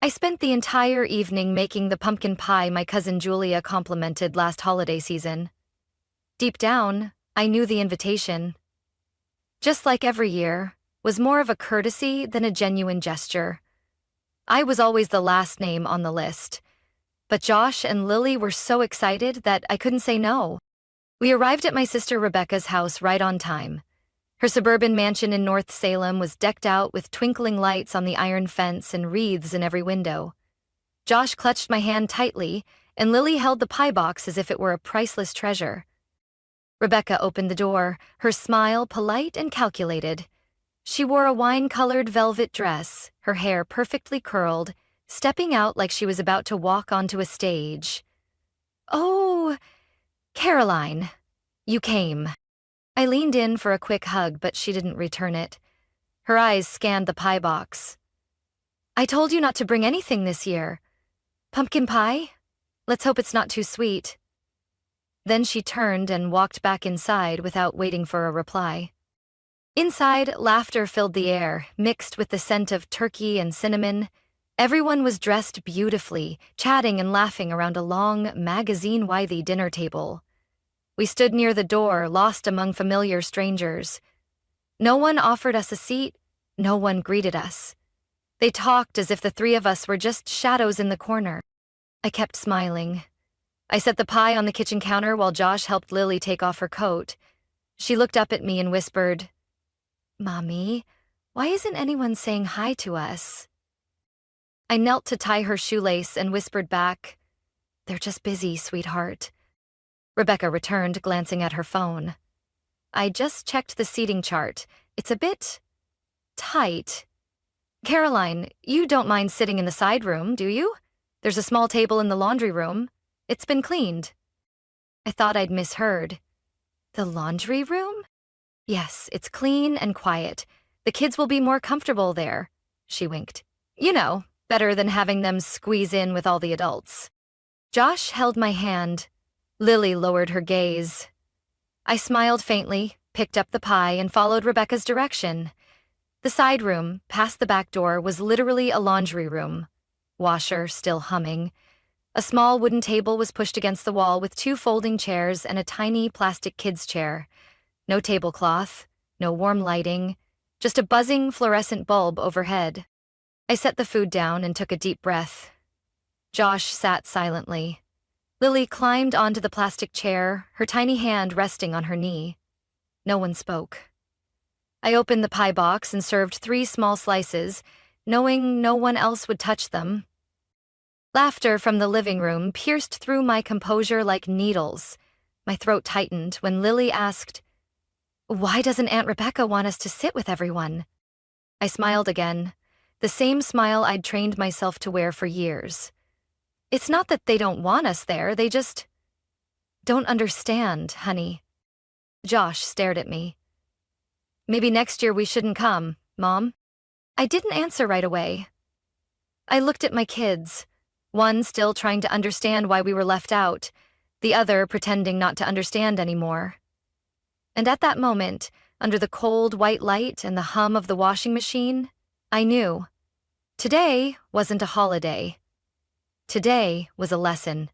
I spent the entire evening making the pumpkin pie my cousin Julia complimented last holiday season. Deep down, I knew the invitation, just like every year, was more of a courtesy than a genuine gesture. I was always the last name on the list, but Josh and Lily were so excited that I couldn't say no. We arrived at my sister Rebecca's house right on time. Her suburban mansion in North Salem was decked out with twinkling lights on the iron fence and wreaths in every window. Josh clutched my hand tightly, and Lily held the pie box as if it were a priceless treasure. Rebecca opened the door, her smile polite and calculated. She wore a wine-colored velvet dress, her hair perfectly curled, stepping out like she was about to walk onto a stage. "Oh, Caroline, you came." I leaned in for a quick hug, but she didn't return it. Her eyes scanned the pie box. "I told you not to bring anything this year. Pumpkin pie? Let's hope it's not too sweet." Then she turned and walked back inside without waiting for a reply. Inside, laughter filled the air, mixed with the scent of turkey and cinnamon. Everyone was dressed beautifully, chatting and laughing around a long, magazine-worthy dinner table. We stood near the door, lost among familiar strangers. No one offered us a seat, no one greeted us. They talked as if the three of us were just shadows in the corner. I kept smiling. I set the pie on the kitchen counter while Josh helped Lily take off her coat. She looked up at me and whispered, "Mommy, why isn't anyone saying hi to us?" I knelt to tie her shoelace and whispered back, "They're just busy, sweetheart." Rebecca returned, glancing at her phone. "I just checked the seating chart. It's a bit tight. Caroline, you don't mind sitting in the side room, do you? There's a small table in the laundry room. It's been cleaned." I thought I'd misheard. "The laundry room?" "Yes, it's clean and quiet. The kids will be more comfortable there," she winked. "You know, better than having them squeeze in with all the adults." Josh held my hand. Lily lowered her gaze. I smiled faintly, picked up the pie, and followed Rebecca's direction. The side room, past the back door, was literally a laundry room. Washer still humming. A small wooden table was pushed against the wall with 2 folding chairs and a tiny plastic kids' chair. No tablecloth, no warm lighting, just a buzzing fluorescent bulb overhead. I set the food down and took a deep breath. Josh sat silently. Lily climbed onto the plastic chair, her tiny hand resting on her knee. No one spoke. I opened the pie box and served 3 small slices, knowing no one else would touch them. Laughter from the living room pierced through my composure like needles. My throat tightened when Lily asked, "Why doesn't Aunt Rebecca want us to sit with everyone?" I smiled again, the same smile I'd trained myself to wear for years. "It's not that they don't want us there, they just don't understand, honey." Josh stared at me. "Maybe next year we shouldn't come, Mom?" I didn't answer right away. I looked at my kids, one still trying to understand why we were left out, the other pretending not to understand anymore. And at that moment, under the cold white light and the hum of the washing machine, I knew. Today wasn't a holiday. Today was a lesson,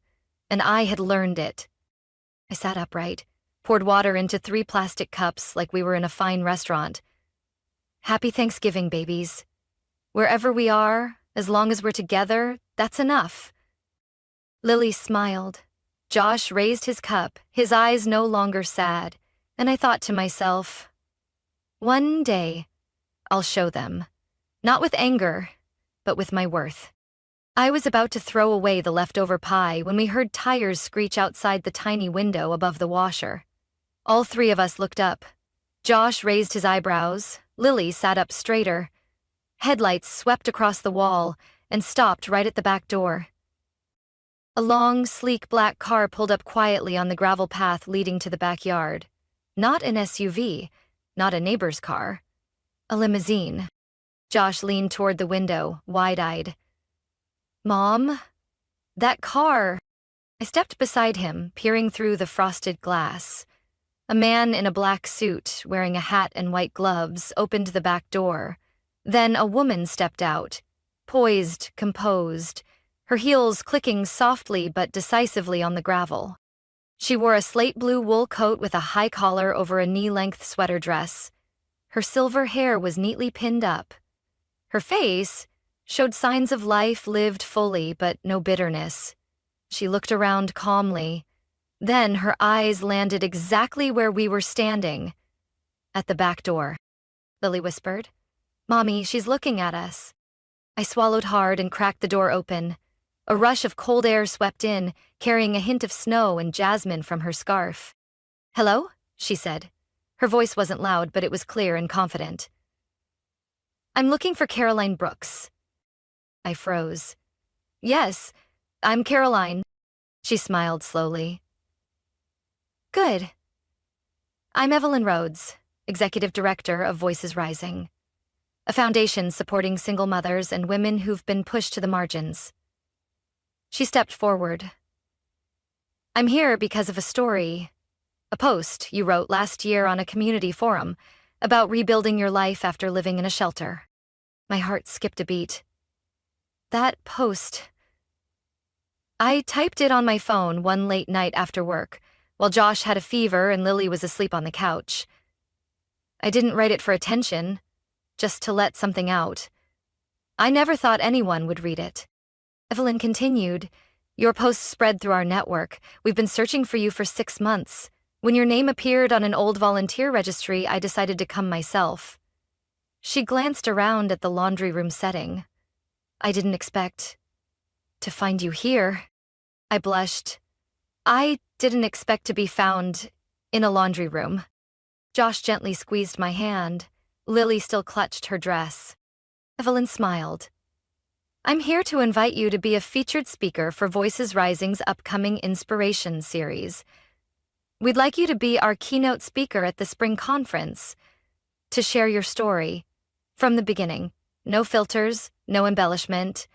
and I had learned it. I sat upright, poured water into 3 plastic cups like we were in a fine restaurant. "Happy Thanksgiving, babies. Wherever we are, as long as we're together, that's enough." Lily smiled. Josh raised his cup, his eyes no longer sad, and I thought to myself, one day, I'll show them. Not with anger, but with my worth. I was about to throw away the leftover pie when we heard tires screech outside the tiny window above the washer. All 3 of us looked up. Josh raised his eyebrows. Lily sat up straighter. Headlights swept across the wall and stopped right at the back door. A long, sleek black car pulled up quietly on the gravel path leading to the backyard. Not an SUV, not a neighbor's car. A limousine. Josh leaned toward the window, wide-eyed. "Mom, that car." I stepped beside him, peering through the frosted glass. A man in a black suit, wearing a hat and white gloves, opened the back door. Then a woman stepped out, poised, composed, her heels clicking softly but decisively on the gravel. She wore a slate blue wool coat with a high collar over a knee-length sweater dress. Her silver hair was neatly pinned up. Her face showed signs of life lived fully but no bitterness. She looked around calmly. Then her eyes landed exactly where we were standing, at the back door. Lily whispered, "Mommy, she's looking at us." I swallowed hard and cracked the door open. A rush of cold air swept in, carrying a hint of snow and jasmine from her scarf. "Hello?" she said. Her voice wasn't loud, but it was clear and confident. "I'm looking for Caroline Brooks." I froze. "Yes, I'm Caroline." She smiled slowly. "Good. I'm Evelyn Rhodes, Executive Director of Voices Rising, a foundation supporting single mothers and women who've been pushed to the margins." She stepped forward. "I'm here because of a post you wrote last year on a community forum about rebuilding your life after living in a shelter." My heart skipped a beat. That post. I typed it on my phone one late night after work, while Josh had a fever and Lily was asleep on the couch. I didn't write it for attention, just to let something out. I never thought anyone would read it. Evelyn continued, "Your post spread through our network. We've been searching for you for 6 months. When your name appeared on an old volunteer registry, I decided to come myself." She glanced around at the laundry room setting. "I didn't expect to find you here." I blushed. "I didn't expect to be found in a laundry room." Josh gently squeezed my hand. Lily still clutched her dress. Evelyn smiled. "I'm here to invite you to be a featured speaker for Voices Rising's upcoming Inspiration series. We'd like you to be our keynote speaker at the spring conference, to share your story from the beginning. No filters, no embellishment.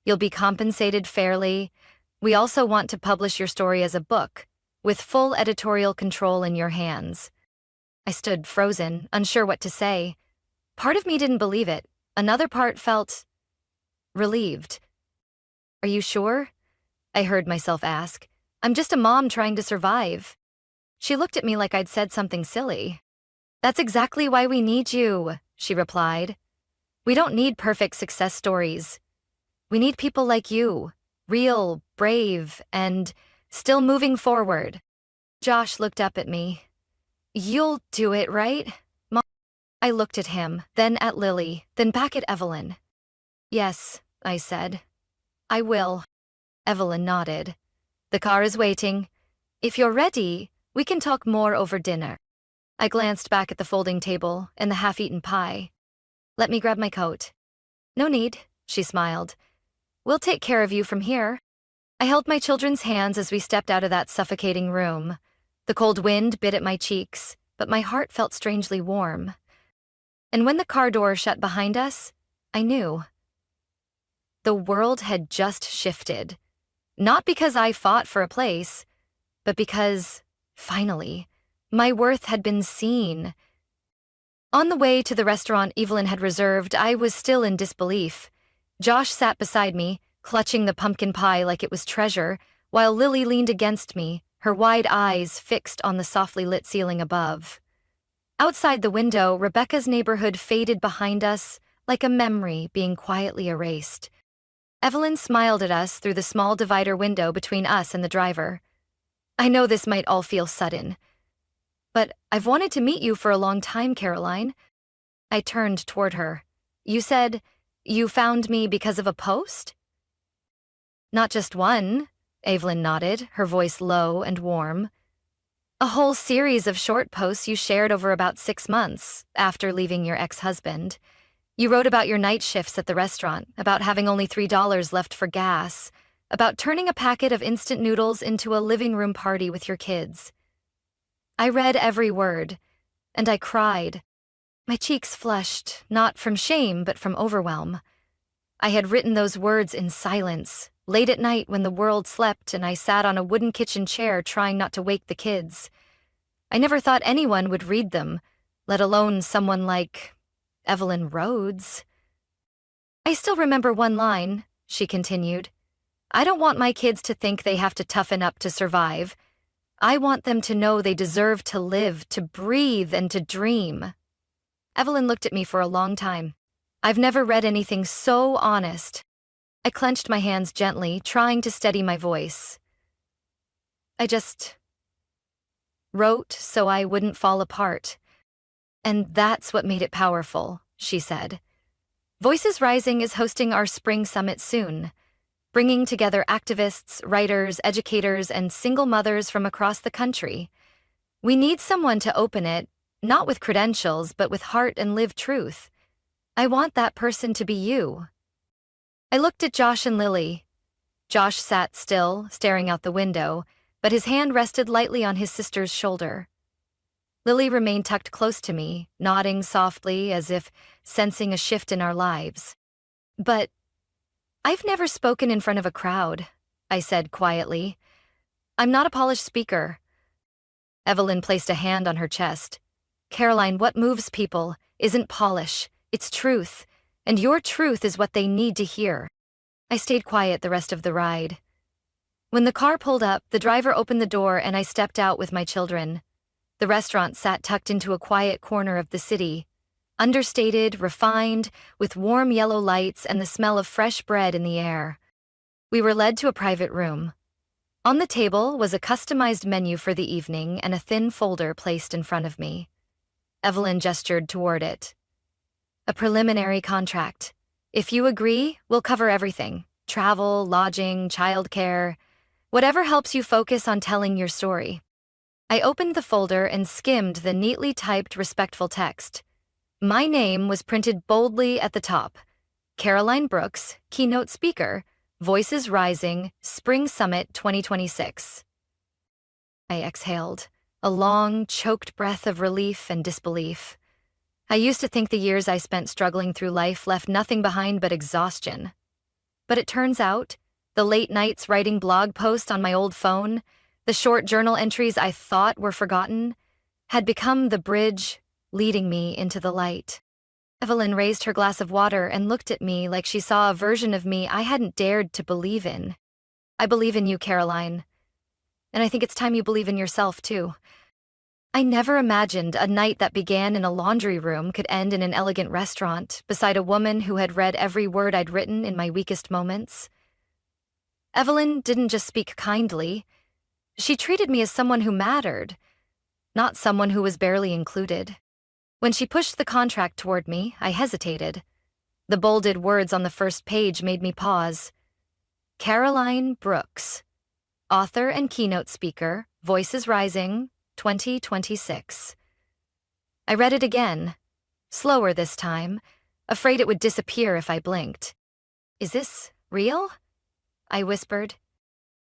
You'll be compensated fairly. We also want to publish your story as a book, with full editorial control in your hands." I stood frozen, unsure what to say. Part of me didn't believe it. Another part felt relieved. "Are you sure?" I heard myself ask. "I'm just a mom trying to survive." She looked at me like I'd said something silly. "That's exactly why we need you," she replied. "We don't need perfect success stories. We need people like you, real, brave, and still moving forward." Josh looked up at me. "You'll do it, right, Mom?" I looked at him, then at Lily, then back at Evelyn. "Yes," I said. "I will." Evelyn nodded. "The car is waiting. If you're ready, we can talk more over dinner." I glanced back at the folding table and the half-eaten pie. "Let me grab my coat." "No need," she smiled. "We'll take care of you from here." I held my children's hands as we stepped out of that suffocating room. The cold wind bit at my cheeks, but my heart felt strangely warm. And when the car door shut behind us, I knew. The world had just shifted. Not because I fought for a place, but because, finally, my worth had been seen. On the way to the restaurant Evelyn had reserved, I was still in disbelief. Josh sat beside me, clutching the pumpkin pie like it was treasure, while Lily leaned against me, her wide eyes fixed on the softly lit ceiling above. Outside the window, Rebecca's neighborhood faded behind us, like a memory being quietly erased. Evelyn smiled at us through the small divider window between us and the driver. "I know this might all feel sudden, but I've wanted to meet you for a long time, Caroline." I turned toward her. "You said you found me because of a post?" "Not just one," Evelyn nodded, her voice low and warm. "A whole series of short posts you shared over about 6 months after leaving your ex-husband. You wrote about your night shifts at the restaurant, about having only $3 left for gas, about turning a packet of instant noodles into a living room party with your kids." I read every word, and I cried. My cheeks flushed, not from shame but from overwhelm. I had written those words in silence, late at night when the world slept and I sat on a wooden kitchen chair trying not to wake the kids. I never thought anyone would read them, let alone someone like Evelyn Rhodes. I still remember one line, she continued. I don't want my kids to think they have to toughen up to survive. I want them to know they deserve to live, to breathe, and to dream. Evelyn looked at me for a long time. I've never read anything so honest. I clenched my hands gently, trying to steady my voice. I just wrote so I wouldn't fall apart. And that's what made it powerful, she said. Voices Rising is hosting our spring summit soon, bringing together activists, writers, educators, and single mothers from across the country. We need someone to open it, not with credentials, but with heart and lived truth. I want that person to be you. I looked at Josh and Lily. Josh sat still, staring out the window, but his hand rested lightly on his sister's shoulder. Lily remained tucked close to me, nodding softly as if sensing a shift in our lives. But I've never spoken in front of a crowd, I said quietly. I'm not a polished speaker. Evelyn placed a hand on her chest. Caroline, what moves people isn't polish, it's truth, and your truth is what they need to hear. I stayed quiet the rest of the ride. When the car pulled up, the driver opened the door and I stepped out with my children. The restaurant sat tucked into a quiet corner of the city, understated, refined, with warm yellow lights and the smell of fresh bread in the air. We were led to a private room. On the table was a customized menu for the evening and a thin folder placed in front of me. Evelyn gestured toward it. A preliminary contract. If you agree, we'll cover everything. Travel, lodging, childcare, whatever helps you focus on telling your story. I opened the folder and skimmed the neatly typed, respectful text. My name was printed boldly at the top. Caroline Brooks, keynote speaker, Voices Rising, Spring Summit 2026. I exhaled, a long, choked breath of relief and disbelief. I used to think the years I spent struggling through life left nothing behind but exhaustion. But it turns out, the late nights writing blog posts on my old phone, the short journal entries I thought were forgotten, had become the bridge leading me into the light. Evelyn raised her glass of water and looked at me like she saw a version of me I hadn't dared to believe in. I believe in you, Caroline. And I think it's time you believe in yourself, too. I never imagined a night that began in a laundry room could end in an elegant restaurant beside a woman who had read every word I'd written in my weakest moments. Evelyn didn't just speak kindly. She treated me as someone who mattered, not someone who was barely included. When she pushed the contract toward me, I hesitated. The bolded words on the first page made me pause. Caroline Brooks, author and keynote speaker, Voices Rising, 2026. I read it again, slower this time, afraid it would disappear if I blinked. Is this real? I whispered.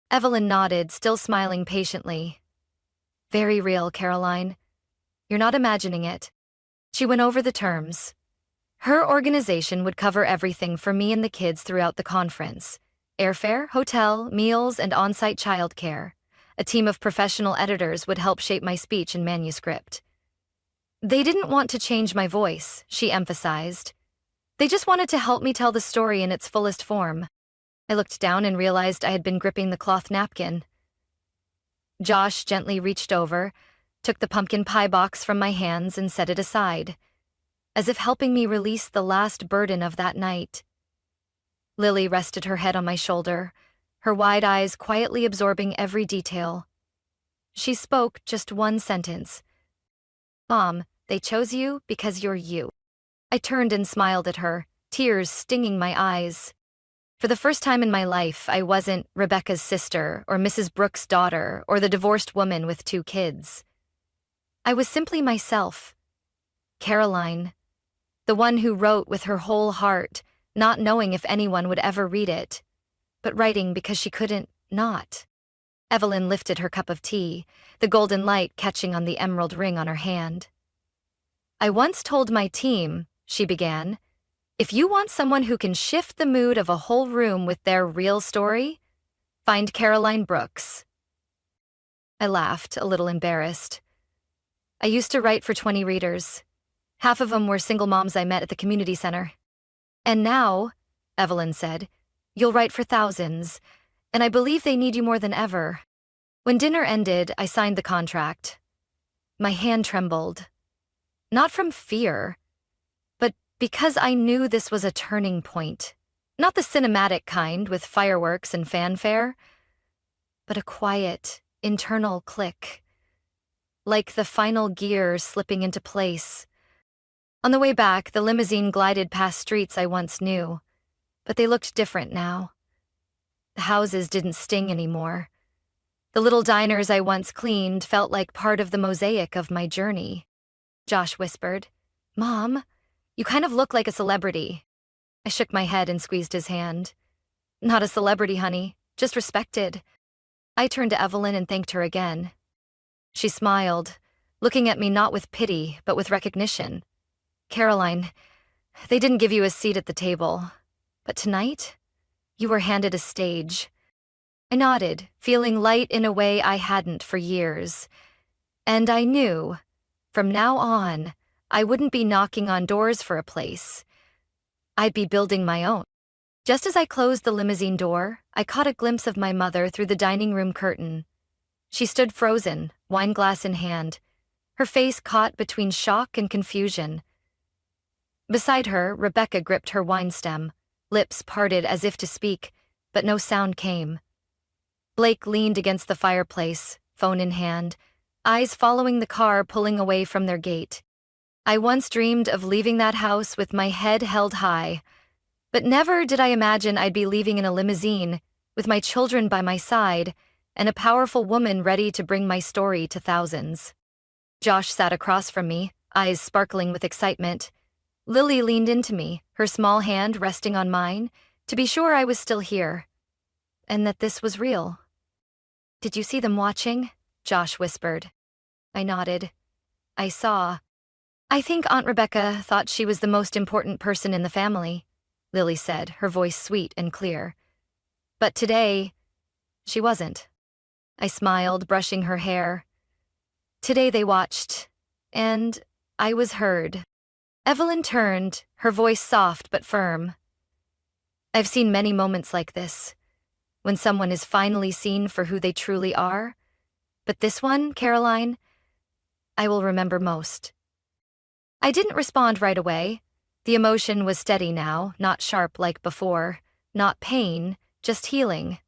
Evelyn nodded, still smiling patiently. Very real, Caroline. You're not imagining it. She went over the terms. Her organization would cover everything for me and the kids throughout the conference. Airfare, hotel, meals, and on-site childcare. A team of professional editors would help shape my speech and manuscript. They didn't want to change my voice, she emphasized. They just wanted to help me tell the story in its fullest form. I looked down and realized I had been gripping the cloth napkin. Josh gently reached over, took the pumpkin pie box from my hands and set it aside, as if helping me release the last burden of that night. Lily rested her head on my shoulder, her wide eyes quietly absorbing every detail. She spoke just one sentence. Mom, they chose you because you're you. I turned and smiled at her, tears stinging my eyes. For the first time in my life, I wasn't Rebecca's sister or Mrs. Brooks' daughter or the divorced woman with 2 kids. I was simply myself. Caroline, the one who wrote with her whole heart, not knowing if anyone would ever read it, but writing because she couldn't not. Evelyn lifted her cup of tea, the golden light catching on the emerald ring on her hand. I once told my team, she began, if you want someone who can shift the mood of a whole room with their real story, find Caroline Brooks. I laughed, a little embarrassed. I used to write for 20 readers. Half of them were single moms I met at the community center. And now, Evelyn said. "You'll write for thousands, and I believe they need you more than ever." When dinner ended, I signed the contract. My hand trembled. Not from fear, but because I knew this was a turning point. Not the cinematic kind with fireworks and fanfare, but a quiet, internal click. Like the final gear slipping into place. On the way back, the limousine glided past streets I once knew, but they looked different now. The houses didn't sting anymore. The little diners I once cleaned felt like part of the mosaic of my journey. Josh whispered, "Mom, you kind of look like a celebrity." I shook my head and squeezed his hand. "Not a celebrity, honey, just respected." I turned to Evelyn and thanked her again. She smiled, looking at me not with pity, but with recognition. "Caroline, they didn't give you a seat at the table, but tonight, you were handed a stage." I nodded, feeling light in a way I hadn't for years. And I knew, from now on, I wouldn't be knocking on doors for a place. I'd be building my own. Just as I closed the limousine door, I caught a glimpse of my mother through the dining room curtain. She stood frozen, wine glass in hand, her face caught between shock and confusion. Beside her, Rebecca gripped her wine stem, lips parted as if to speak, but no sound came. Blake leaned against the fireplace, phone in hand, eyes following the car pulling away from their gate. I once dreamed of leaving that house with my head held high, but never did I imagine I'd be leaving in a limousine, with my children by my side, and a powerful woman ready to bring my story to thousands. Josh sat across from me, eyes sparkling with excitement. Lily leaned into me, her small hand resting on mine, to be sure I was still here, and that this was real. "Did you see them watching?" Josh whispered. I nodded. "I saw. I think Aunt Rebecca thought she was the most important person in the family," Lily said, her voice sweet and clear. "But today, she wasn't." I smiled, brushing her hair. "Today they watched, and I was heard." Evelyn turned, her voice soft but firm. "I've seen many moments like this, when someone is finally seen for who they truly are. But this one, Caroline, I will remember most." I didn't respond right away. The emotion was steady now, not sharp like before. Not pain, just healing.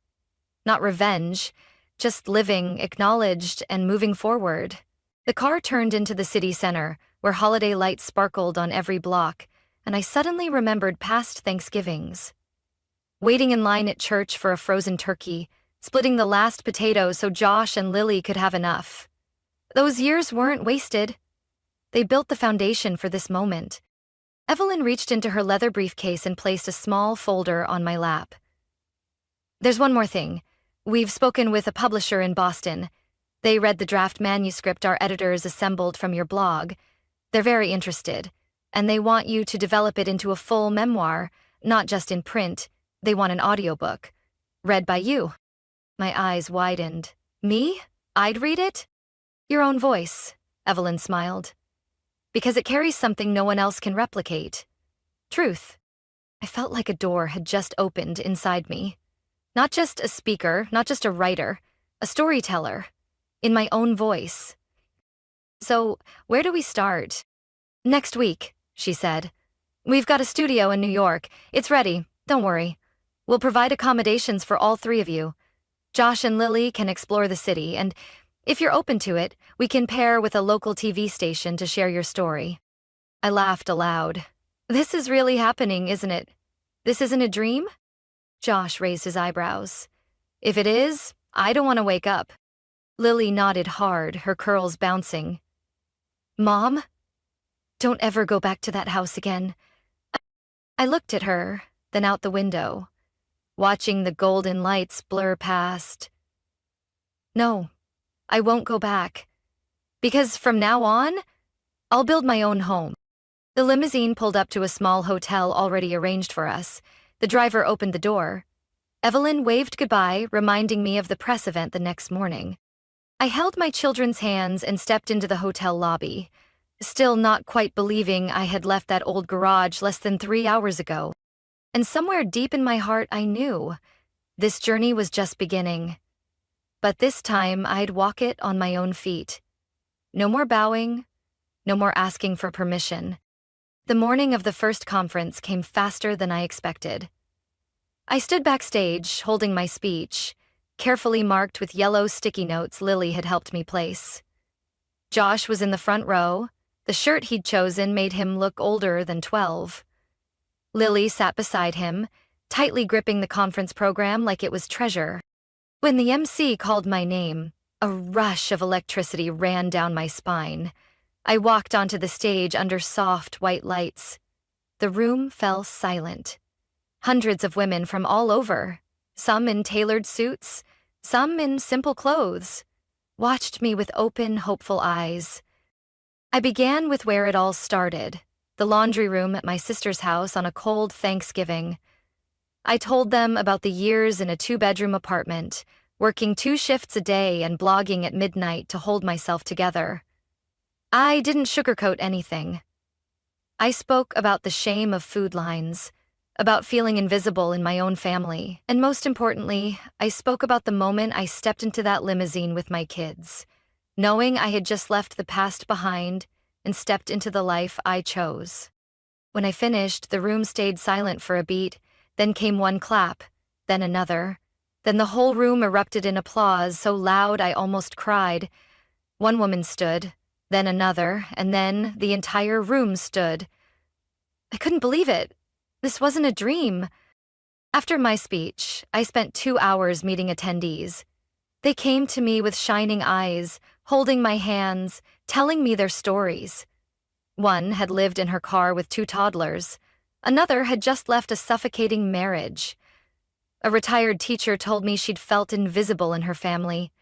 Not revenge, just living, acknowledged, and moving forward. The car turned into the city center, where holiday lights sparkled on every block, and I suddenly remembered past Thanksgivings. Waiting in line at church for a frozen turkey, splitting the last potato so Josh and Lily could have enough. Those years weren't wasted. They built the foundation for this moment. Evelyn reached into her leather briefcase and placed a small folder on my lap. "There's one more thing. We've spoken with a publisher in Boston. They read the draft manuscript our editors assembled from your blog. They're very interested, and they want you to develop it into a full memoir, not just in print. They want an audiobook. Read by you." My eyes widened. "Me? I'd read it?" "Your own voice," Evelyn smiled. "Because it carries something no one else can replicate. Truth." I felt like a door had just opened inside me. Not just a speaker, not just a writer, a storyteller, in my own voice. "So, where do we start?" "Next week," she said. "We've got a studio in New York. It's ready, don't worry. We'll provide accommodations for all three of you. Josh and Lily can explore the city, and if you're open to it, we can pair with a local TV station to share your story." I laughed aloud. "This is really happening, isn't it? This isn't a dream?" Josh raised his eyebrows. "If it is, I don't want to wake up." Lily nodded hard, her curls bouncing. "Mom, don't ever go back to that house again." I looked at her, then out the window, watching the golden lights blur past. "No, I won't go back. Because from now on, I'll build my own home." The limousine pulled up to a small hotel already arranged for us. The driver opened the door. Evelyn waved goodbye, reminding me of the press event the next morning. I held my children's hands and stepped into the hotel lobby, still not quite believing I had left that old garage less than 3 hours ago. And somewhere deep in my heart, I knew this journey was just beginning. But this time, I'd walk it on my own feet. No more bowing, no more asking for permission. The morning of the first conference came faster than I expected. I stood backstage, holding my speech, carefully marked with yellow sticky notes Lily had helped me place. Josh was in the front row. The shirt he'd chosen made him look older than 12. Lily sat beside him, tightly gripping the conference program like it was treasure. When the MC called my name, a rush of electricity ran down my spine. I walked onto the stage under soft white lights. The room fell silent. Hundreds of women from all over, some in tailored suits, some in simple clothes, watched me with open, hopeful eyes. I began with where it all started, the laundry room at my sister's house on a cold Thanksgiving. I told them about the years in a 2-bedroom apartment, working 2 shifts a day and blogging at midnight to hold myself together. I didn't sugarcoat anything. I spoke about the shame of food lines, about feeling invisible in my own family, and most importantly, I spoke about the moment I stepped into that limousine with my kids, knowing I had just left the past behind and stepped into the life I chose. When I finished, the room stayed silent for a beat, then came one clap, then another. Then the whole room erupted in applause so loud I almost cried. One woman stood, then another, and then the entire room stood. I couldn't believe it. This wasn't a dream. After my speech, I spent 2 hours meeting attendees. They came to me with shining eyes, holding my hands, telling me their stories. One had lived in her car with 2 toddlers. Another had just left a suffocating marriage. A retired teacher told me she'd felt invisible in her family,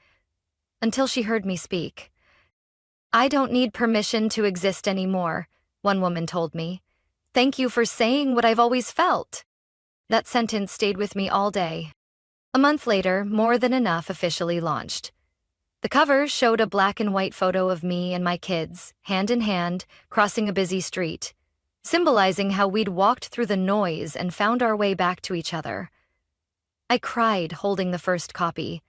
until she heard me speak. I don't need permission to exist anymore, one woman told me. Thank you for saying what I've always felt. That sentence stayed with me all day. A month later, More Than Enough officially launched. The cover showed a black and white photo of me and my kids, hand in hand, crossing a busy street, symbolizing how we'd walked through the noise and found our way back to each other. I cried holding the first copy,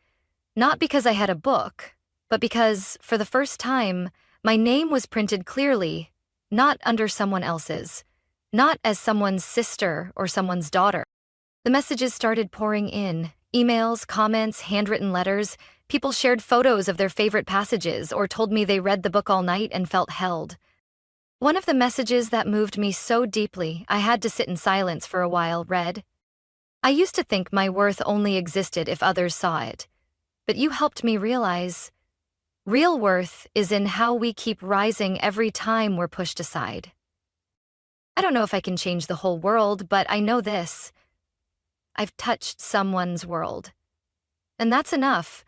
not because I had a book, but because, for the first time, my name was printed clearly, not under someone else's, not as someone's sister or someone's daughter. The messages started pouring in, emails, comments, handwritten letters. People shared photos of their favorite passages or told me they read the book all night and felt held. One of the messages that moved me so deeply I had to sit in silence for a while read, I used to think my worth only existed if others saw it, but you helped me realize real worth is in how we keep rising every time we're pushed aside. I don't know if I can change the whole world, but I know this. I've touched someone's world. And that's enough.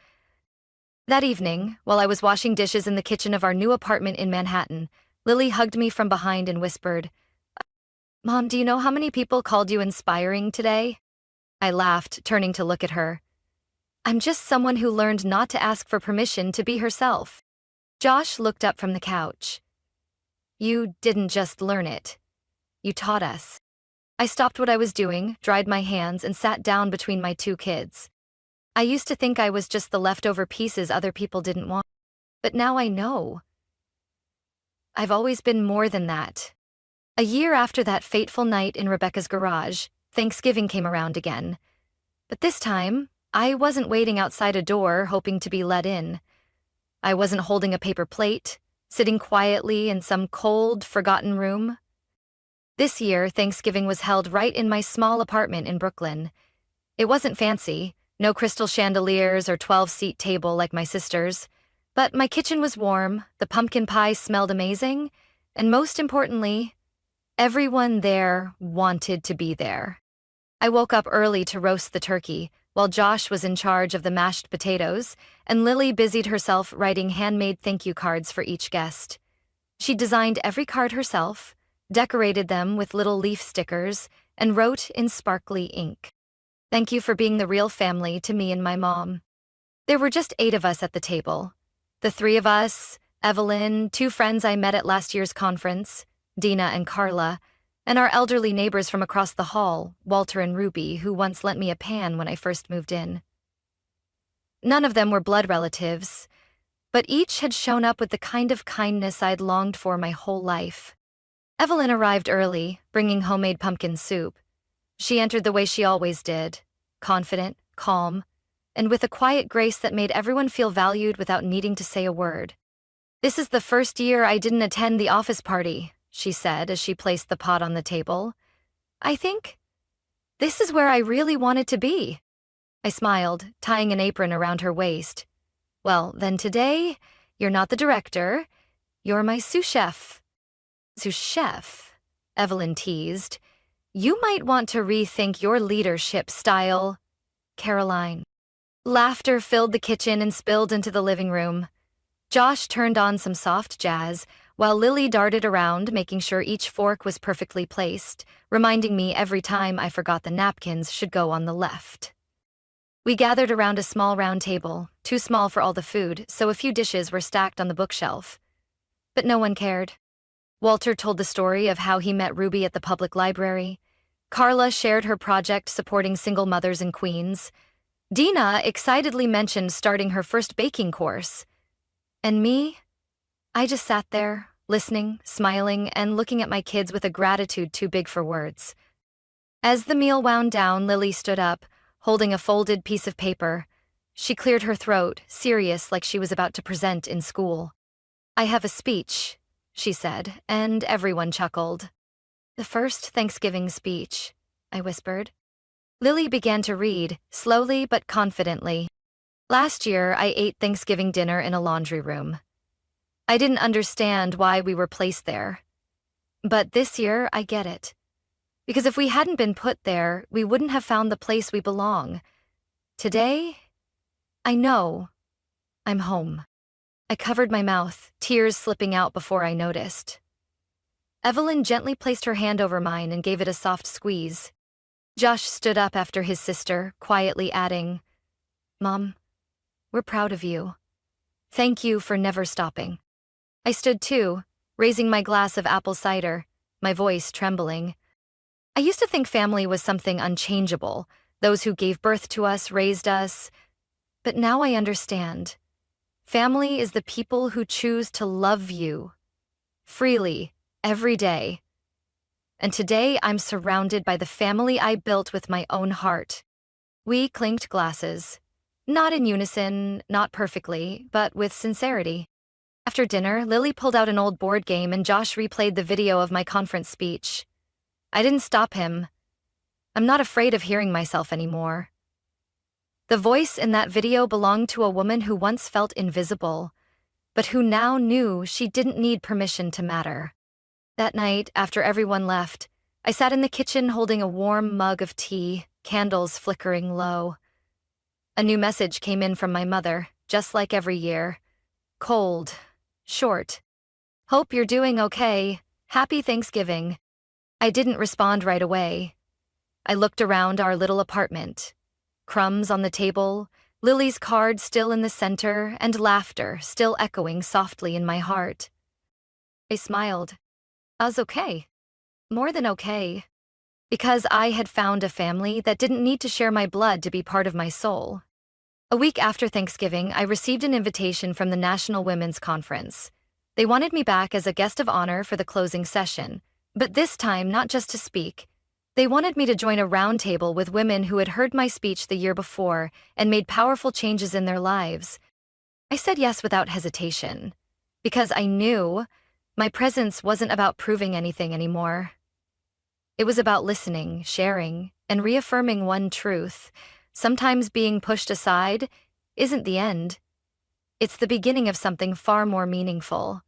That evening, while I was washing dishes in the kitchen of our new apartment in Manhattan, Lily hugged me from behind and whispered, Mom, do you know how many people called you inspiring today? I laughed, turning to look at her. I'm just someone who learned not to ask for permission to be herself. Josh looked up from the couch. You didn't just learn it. You taught us. I stopped what I was doing, dried my hands, and sat down between my 2 kids. I used to think I was just the leftover pieces other people didn't want. But now I know. I've always been more than that. A year after that fateful night in Rebecca's garage, Thanksgiving came around again. But this time, I wasn't waiting outside a door hoping to be let in. I wasn't holding a paper plate, sitting quietly in some cold, forgotten room. This year, Thanksgiving was held right in my small apartment in Brooklyn. It wasn't fancy, no crystal chandeliers or 12-seat table like my sister's, but my kitchen was warm, the pumpkin pie smelled amazing, and most importantly, everyone there wanted to be there. I woke up early to roast the turkey, while Josh was in charge of the mashed potatoes, and Lily busied herself writing handmade thank you cards for each guest. She designed every card herself, decorated them with little leaf stickers, and wrote in sparkly ink, "Thank you for being the real family to me and my mom." There were just 8 of us at the table. The 3 of us, Evelyn, 2 friends I met at last year's conference, Dina and Carla, and our elderly neighbors from across the hall, Walter and Ruby, who once lent me a pan when I first moved in. None of them were blood relatives, but each had shown up with the kind of kindness I'd longed for my whole life. Evelyn arrived early, bringing homemade pumpkin soup. She entered the way she always did, confident, calm, and with a quiet grace that made everyone feel valued without needing to say a word. "This is the first year I didn't attend the office party," she said as she placed the pot on the table. "I think this is where I really wanted to be." I smiled, tying an apron around her waist. "Well, then today, you're not the director, you're my sous chef." "Sous chef?" Evelyn teased. "You might want to rethink your leadership style, Caroline." Laughter filled the kitchen and spilled into the living room. Josh turned on some soft jazz, while Lily darted around, making sure each fork was perfectly placed, reminding me every time I forgot the napkins should go on the left. We gathered around a small round table, too small for all the food, so a few dishes were stacked on the bookshelf. But no one cared. Walter told the story of how he met Ruby at the public library. Carla shared her project supporting single mothers in Queens. Dina excitedly mentioned starting her first baking course. And me? I just sat there, listening, smiling, and looking at my kids with a gratitude too big for words. As the meal wound down, Lily stood up, holding a folded piece of paper. She cleared her throat, serious like she was about to present in school. "I have a speech," she said, and everyone chuckled. "The first Thanksgiving speech," I whispered. Lily began to read, slowly but confidently. "Last year, I ate Thanksgiving dinner in a laundry room. I didn't understand why we were placed there. But this year, I get it. Because if we hadn't been put there, we wouldn't have found the place we belong. Today, I know I'm home." I covered my mouth, tears slipping out before I noticed. Evelyn gently placed her hand over mine and gave it a soft squeeze. Josh stood up after his sister, quietly adding, "Mom, we're proud of you. Thank you for never stopping." I stood too, raising my glass of apple cider, my voice trembling. I used to think family was something unchangeable, those who gave birth to us, raised us. But now I understand. Family is the people who choose to love you freely, every day. And today I'm surrounded by the family I built with my own heart. We clinked glasses. Not in unison, not perfectly, but with sincerity. After dinner, Lily pulled out an old board game and Josh replayed the video of my conference speech. I didn't stop him. I'm not afraid of hearing myself anymore. The voice in that video belonged to a woman who once felt invisible, but who now knew she didn't need permission to matter. That night, after everyone left, I sat in the kitchen holding a warm mug of tea, candles flickering low. A new message came in from my mother, just like every year. Cold, short. "Hope you're doing okay. Happy Thanksgiving." I didn't respond right away. I looked around our little apartment. Crumbs on the table, Lily's card still in the center, and laughter still echoing softly in my heart. I smiled. I was okay. More than okay. Because I had found a family that didn't need to share my blood to be part of my soul. A week after Thanksgiving, I received an invitation from the National Women's Conference. They wanted me back as a guest of honor for the closing session, but this time not just to speak. They wanted me to join a roundtable with women who had heard my speech the year before and made powerful changes in their lives. I said yes without hesitation, because I knew my presence wasn't about proving anything anymore. It was about listening, sharing, and reaffirming one truth. Sometimes being pushed aside isn't the end. It's the beginning of something far more meaningful.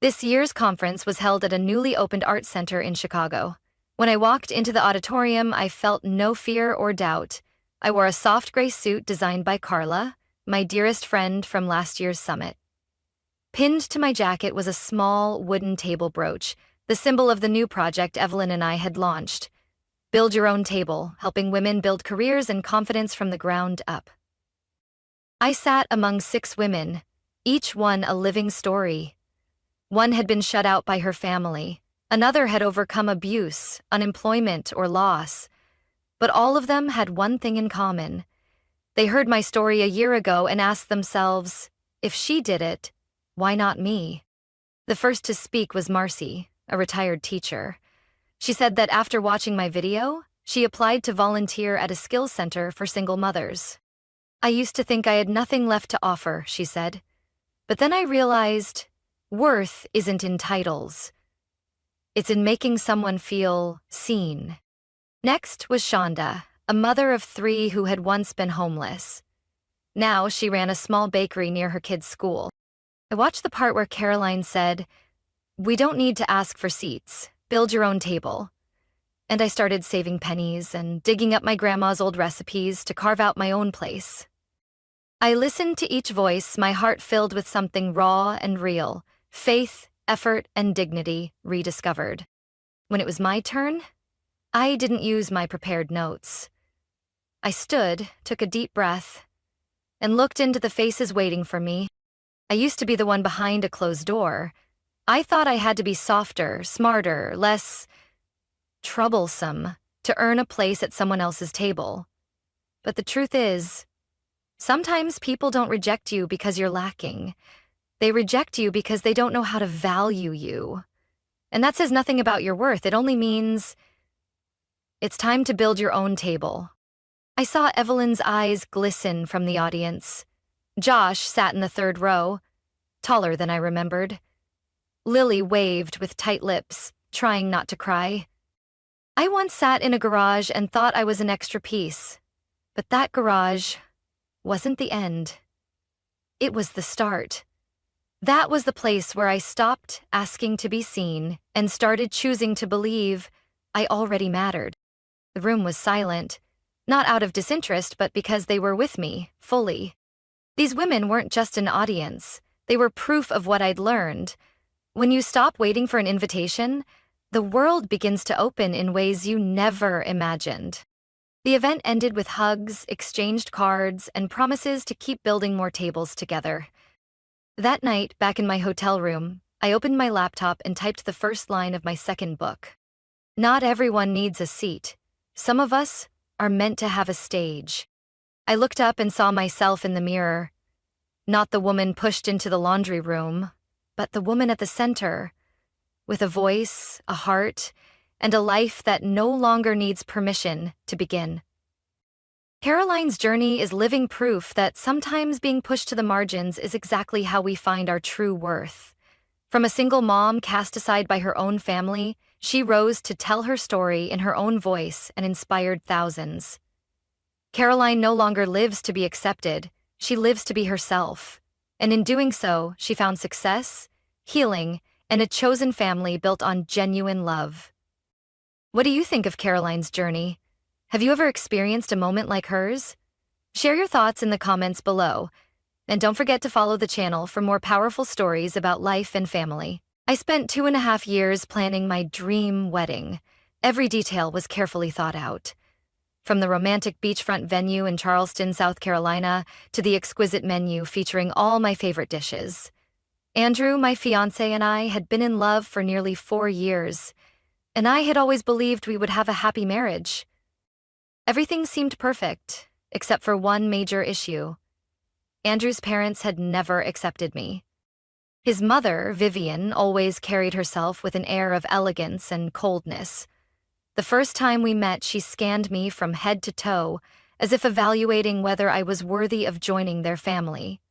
This year's conference was held at a newly opened art center in Chicago. When I walked into the auditorium, I felt no fear or doubt. I wore a soft gray suit designed by Carla, my dearest friend from last year's summit. Pinned to my jacket was a small wooden table brooch, the symbol of the new project Evelyn and I had launched. Build your own table, helping women build careers and confidence from the ground up. I sat among 6 women, each one a living story. One had been shut out by her family, Another had overcome abuse, unemployment, or loss. But all of them had one thing in common. They heard my story a year ago and asked themselves, if she did it, why not me? The first to speak was Marcy, a retired teacher. She said that after watching my video, she applied to volunteer at a skills center for single mothers. I used to think I had nothing left to offer, she said. But then I realized worth isn't in titles. It's in making someone feel seen. Next was Shonda, a mother of 3 who had once been homeless. Now she ran a small bakery near her kids' school. I watched the part where Caroline said, "We don't need to ask for seats. Build your own table." And I started saving pennies and digging up my grandma's old recipes to carve out my own place. I listened to each voice, my heart filled with something raw and real, faith, effort, and dignity rediscovered. When it was my turn, I didn't use my prepared notes. I stood, took a deep breath, and looked into the faces waiting for me. I used to be the one behind a closed door. I thought I had to be softer, smarter, less troublesome to earn a place at someone else's table. But the truth is, sometimes people don't reject you because you're lacking. They reject you because they don't know how to value you. And that says nothing about your worth. It only means it's time to build your own table. I saw Evelyn's eyes glisten from the audience. Josh sat in the 3rd row, taller than I remembered. Lily waved with tight lips, trying not to cry. I once sat in a garage and thought I was an extra piece. But that garage wasn't the end. It was the start. That was the place where I stopped asking to be seen and started choosing to believe I already mattered. The room was silent, not out of disinterest, but because they were with me, fully. These women weren't just an audience. They were proof of what I'd learned. When you stop waiting for an invitation, the world begins to open in ways you never imagined. The event ended with hugs, exchanged cards, and promises to keep building more tables together. That night, back in my hotel room, I opened my laptop and typed the first line of my 2nd book. Not everyone needs a seat. Some of us are meant to have a stage. I looked up and saw myself in the mirror. Not the woman pushed into the laundry room, but the woman at the center, with a voice, a heart, and a life that no longer needs permission to begin. Caroline's journey is living proof that sometimes being pushed to the margins is exactly how we find our true worth. From a single mom cast aside by her own family, she rose to tell her story in her own voice and inspired thousands. Caroline no longer lives to be accepted, she lives to be herself. And in doing so, she found success, healing, and a chosen family built on genuine love. What do you think of Caroline's journey? Have you ever experienced a moment like hers? Share your thoughts in the comments below, and don't forget to follow the channel for more powerful stories about life and family. I spent 2.5 years planning my dream wedding. Every detail was carefully thought out. From the romantic beachfront venue in Charleston, South Carolina, to the exquisite menu featuring all my favorite dishes. Andrew, my fiancé, and I had been in love for nearly 4 years, and I had always believed we would have a happy marriage. Everything seemed perfect, except for one major issue. Andrew's parents had never accepted me. His mother, Vivian, always carried herself with an air of elegance and coldness. The first time we met, she scanned me from head to toe, as if evaluating whether I was worthy of joining their family.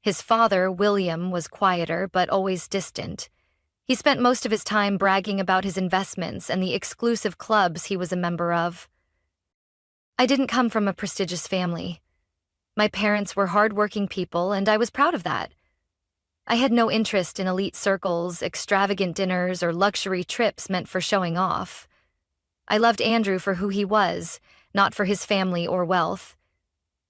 His father, William, was quieter but always distant. He spent most of his time bragging about his investments and the exclusive clubs he was a member of. I didn't come from a prestigious family. My parents were hardworking people, and I was proud of that. I had no interest in elite circles, extravagant dinners, or luxury trips meant for showing off. I loved Andrew for who he was, not for his family or wealth.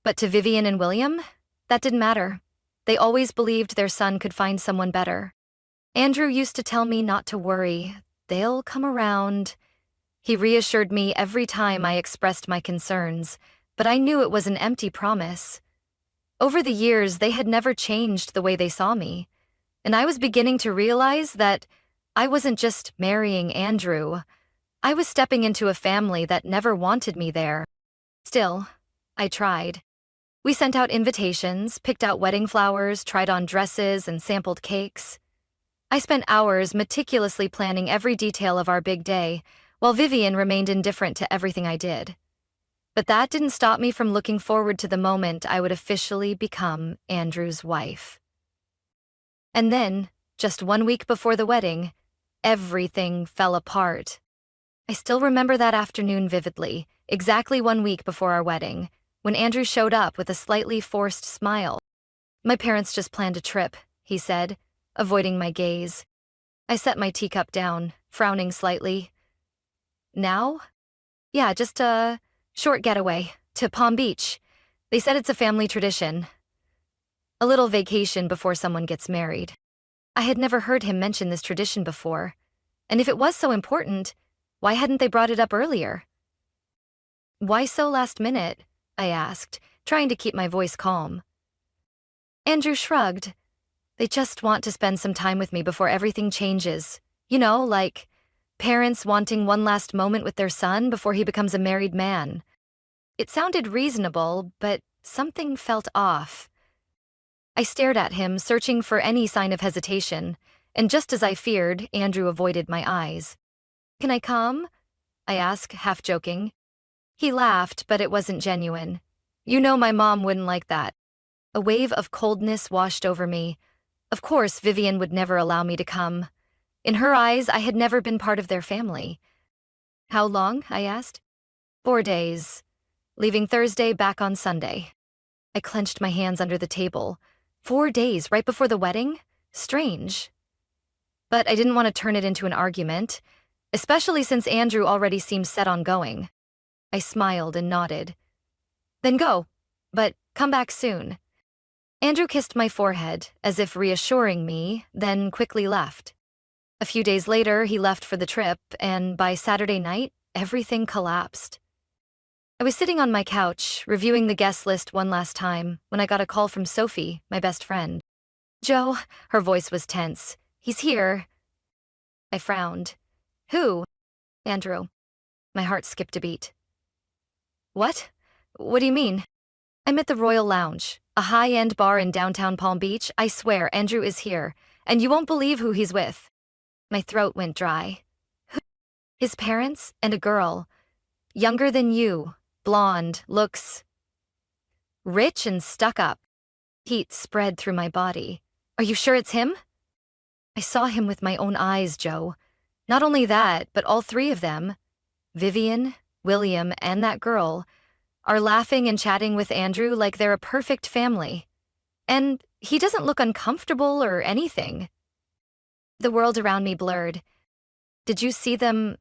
But to Vivian and William, that didn't matter. They always believed their son could find someone better. Andrew used to tell me not to worry. They'll come around. He reassured me every time I expressed my concerns, but I knew it was an empty promise. Over the years, they had never changed the way they saw me, and I was beginning to realize that I wasn't just marrying Andrew. I was stepping into a family that never wanted me there. Still, I tried. We sent out invitations, picked out wedding flowers, tried on dresses, and sampled cakes. I spent hours meticulously planning every detail of our big day, while Vivian remained indifferent to everything I did. But that didn't stop me from looking forward to the moment I would officially become Andrew's wife. And then, just 1 week before the wedding, everything fell apart. I still remember that afternoon vividly, exactly 1 week before our wedding, when Andrew showed up with a slightly forced smile. "My parents just planned a trip," he said, avoiding my gaze. I set my teacup down, frowning slightly. "Now?" "Yeah, just a short getaway to Palm Beach. They said it's a family tradition. A little vacation before someone gets married." I had never heard him mention this tradition before, and if it was so important, why hadn't they brought it up earlier? "Why so last minute?" I asked, trying to keep my voice calm. Andrew shrugged. "They just want to spend some time with me before everything changes. You know, like parents wanting one last moment with their son before he becomes a married man." It sounded reasonable, but something felt off. I stared at him, searching for any sign of hesitation, and just as I feared, Andrew avoided my eyes. "Can I come?" I asked, half joking. He laughed, but it wasn't genuine. "You know my mom wouldn't like that." A wave of coldness washed over me. Of course, Vivian would never allow me to come. In her eyes, I had never been part of their family. "How long?" I asked. 4 days. Leaving Thursday, back on Sunday." I clenched my hands under the table. 4 days right before the wedding? Strange. But I didn't want to turn it into an argument, especially since Andrew already seemed set on going. I smiled and nodded. "Then go, but come back soon." Andrew kissed my forehead, as if reassuring me, then quickly left. A few days later, he left for the trip, and by Saturday night, everything collapsed. I was sitting on my couch, reviewing the guest list one last time, when I got a call from Sophie, my best friend. "Joe," her voice was tense. "He's here." I frowned. "Who?" "Andrew." My heart skipped a beat. "What? What do you mean?" "I'm at the Royal Lounge, a high-end bar in downtown Palm Beach. I swear, Andrew is here, and you won't believe who he's with." My throat went dry. "Who?" "His parents and a girl. Younger than you, blonde, looks rich and stuck up." Heat spread through my body. "Are you sure it's him?" "I saw him with my own eyes, Joe. Not only that, but all three of them, Vivian, William, and that girl, are laughing and chatting with Andrew like they're a perfect family. And he doesn't look uncomfortable or anything." The world around me blurred. "Did you see them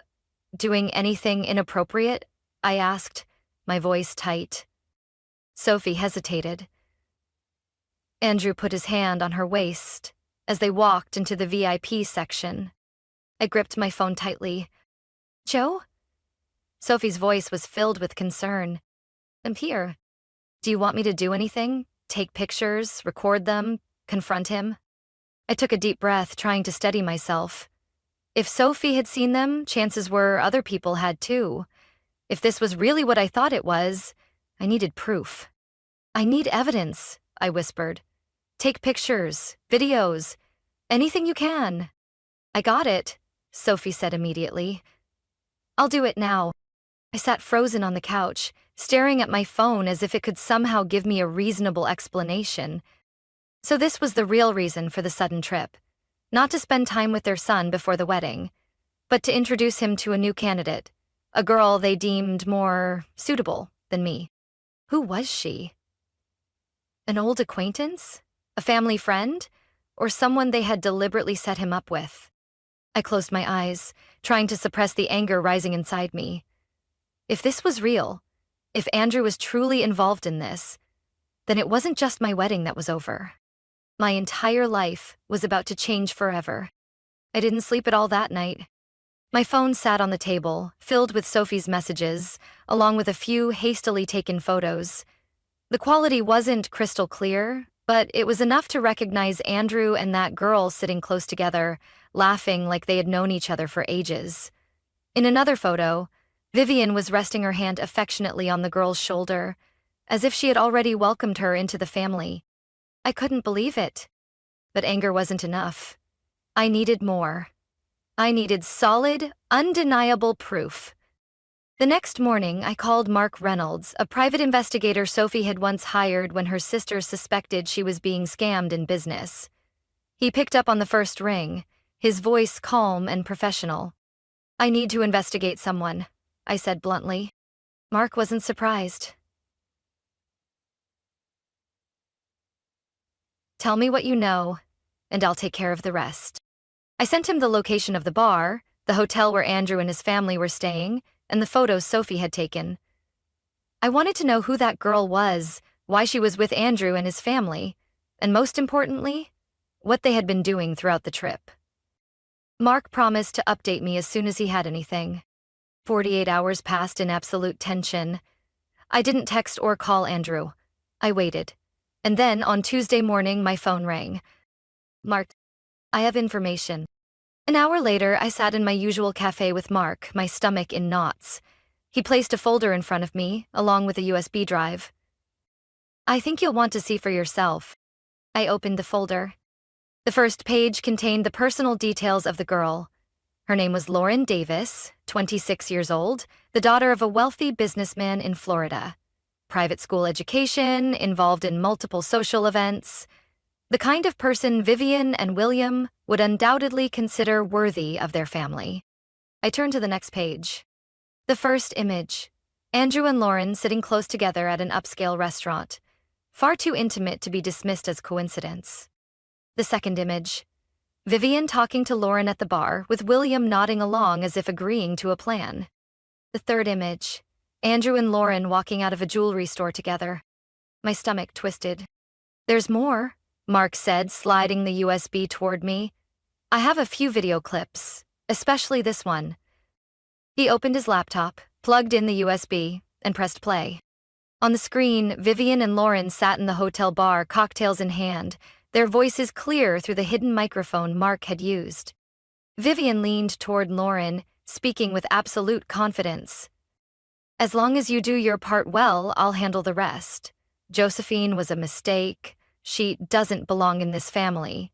doing anything inappropriate?" I asked, my voice tight. Sophie hesitated. Andrew put his hand on her waist as they walked into the VIP section. I gripped my phone tightly. "Joe?" Sophie's voice was filled with concern. "I'm here. Do you want me to do anything? Take pictures, record them, confront him?" I took a deep breath, trying to steady myself. If Sophie had seen them, chances were other people had too. If this was really what I thought it was, I needed proof. "I need evidence," I whispered. "Take pictures, videos, anything you can." "I got it," Sophie said immediately. "I'll do it now." I sat frozen on the couch, staring at my phone as if it could somehow give me a reasonable explanation. So this was the real reason for the sudden trip. Not to spend time with their son before the wedding, but to introduce him to a new candidate, a girl they deemed more suitable than me. Who was she? An old acquaintance? A family friend? Or someone they had deliberately set him up with? I closed my eyes, trying to suppress the anger rising inside me. If this was real, if Andrew was truly involved in this, then it wasn't just my wedding that was over. My entire life was about to change forever. I didn't sleep at all that night. My phone sat on the table, filled with Sophie's messages, along with a few hastily taken photos. The quality wasn't crystal clear, but it was enough to recognize Andrew and that girl sitting close together, laughing like they had known each other for ages. In another photo, Vivian was resting her hand affectionately on the girl's shoulder, as if she had already welcomed her into the family. I couldn't believe it. But anger wasn't enough. I needed more. I needed solid, undeniable proof. The next morning, I called Mark Reynolds, a private investigator Sophie had once hired when her sister suspected she was being scammed in business. He picked up on the first ring, his voice calm and professional. "I need to investigate someone," I said bluntly. Mark wasn't surprised. "Tell me what you know, and I'll take care of the rest." I sent him the location of the bar, the hotel where Andrew and his family were staying, and the photos Sophie had taken. I wanted to know who that girl was, why she was with Andrew and his family, and most importantly, what they had been doing throughout the trip. Mark promised to update me as soon as he had anything. 48 hours passed in absolute tension. I didn't text or call Andrew. I waited. And then, on Tuesday morning, my phone rang. "Mark, I have information." An hour later, I sat in my usual cafe with Mark, my stomach in knots. He placed a folder in front of me, along with a USB drive. "I think you'll want to see for yourself." I opened the folder. The first page contained the personal details of the girl. Her name was Lauren Davis, 26 years old, the daughter of a wealthy businessman in Florida. Private school education, involved in multiple social events. The kind of person Vivian and William would undoubtedly consider worthy of their family. I turned to the next page. The first image. Andrew and Lauren sitting close together at an upscale restaurant. Far too intimate to be dismissed as coincidence. The second image. Vivian talking to Lauren at the bar, with William nodding along as if agreeing to a plan. The third image. Andrew and Lauren walking out of a jewelry store together. My stomach twisted. "There's more," Mark said, sliding the USB toward me. "I have a few video clips, especially this one." He opened his laptop, plugged in the USB, and pressed play. On the screen, Vivian and Lauren sat in the hotel bar, cocktails in hand, their voices clear through the hidden microphone Mark had used. Vivian leaned toward Lauren, speaking with absolute confidence. "As long as you do your part well, I'll handle the rest. Josephine was a mistake. She doesn't belong in this family.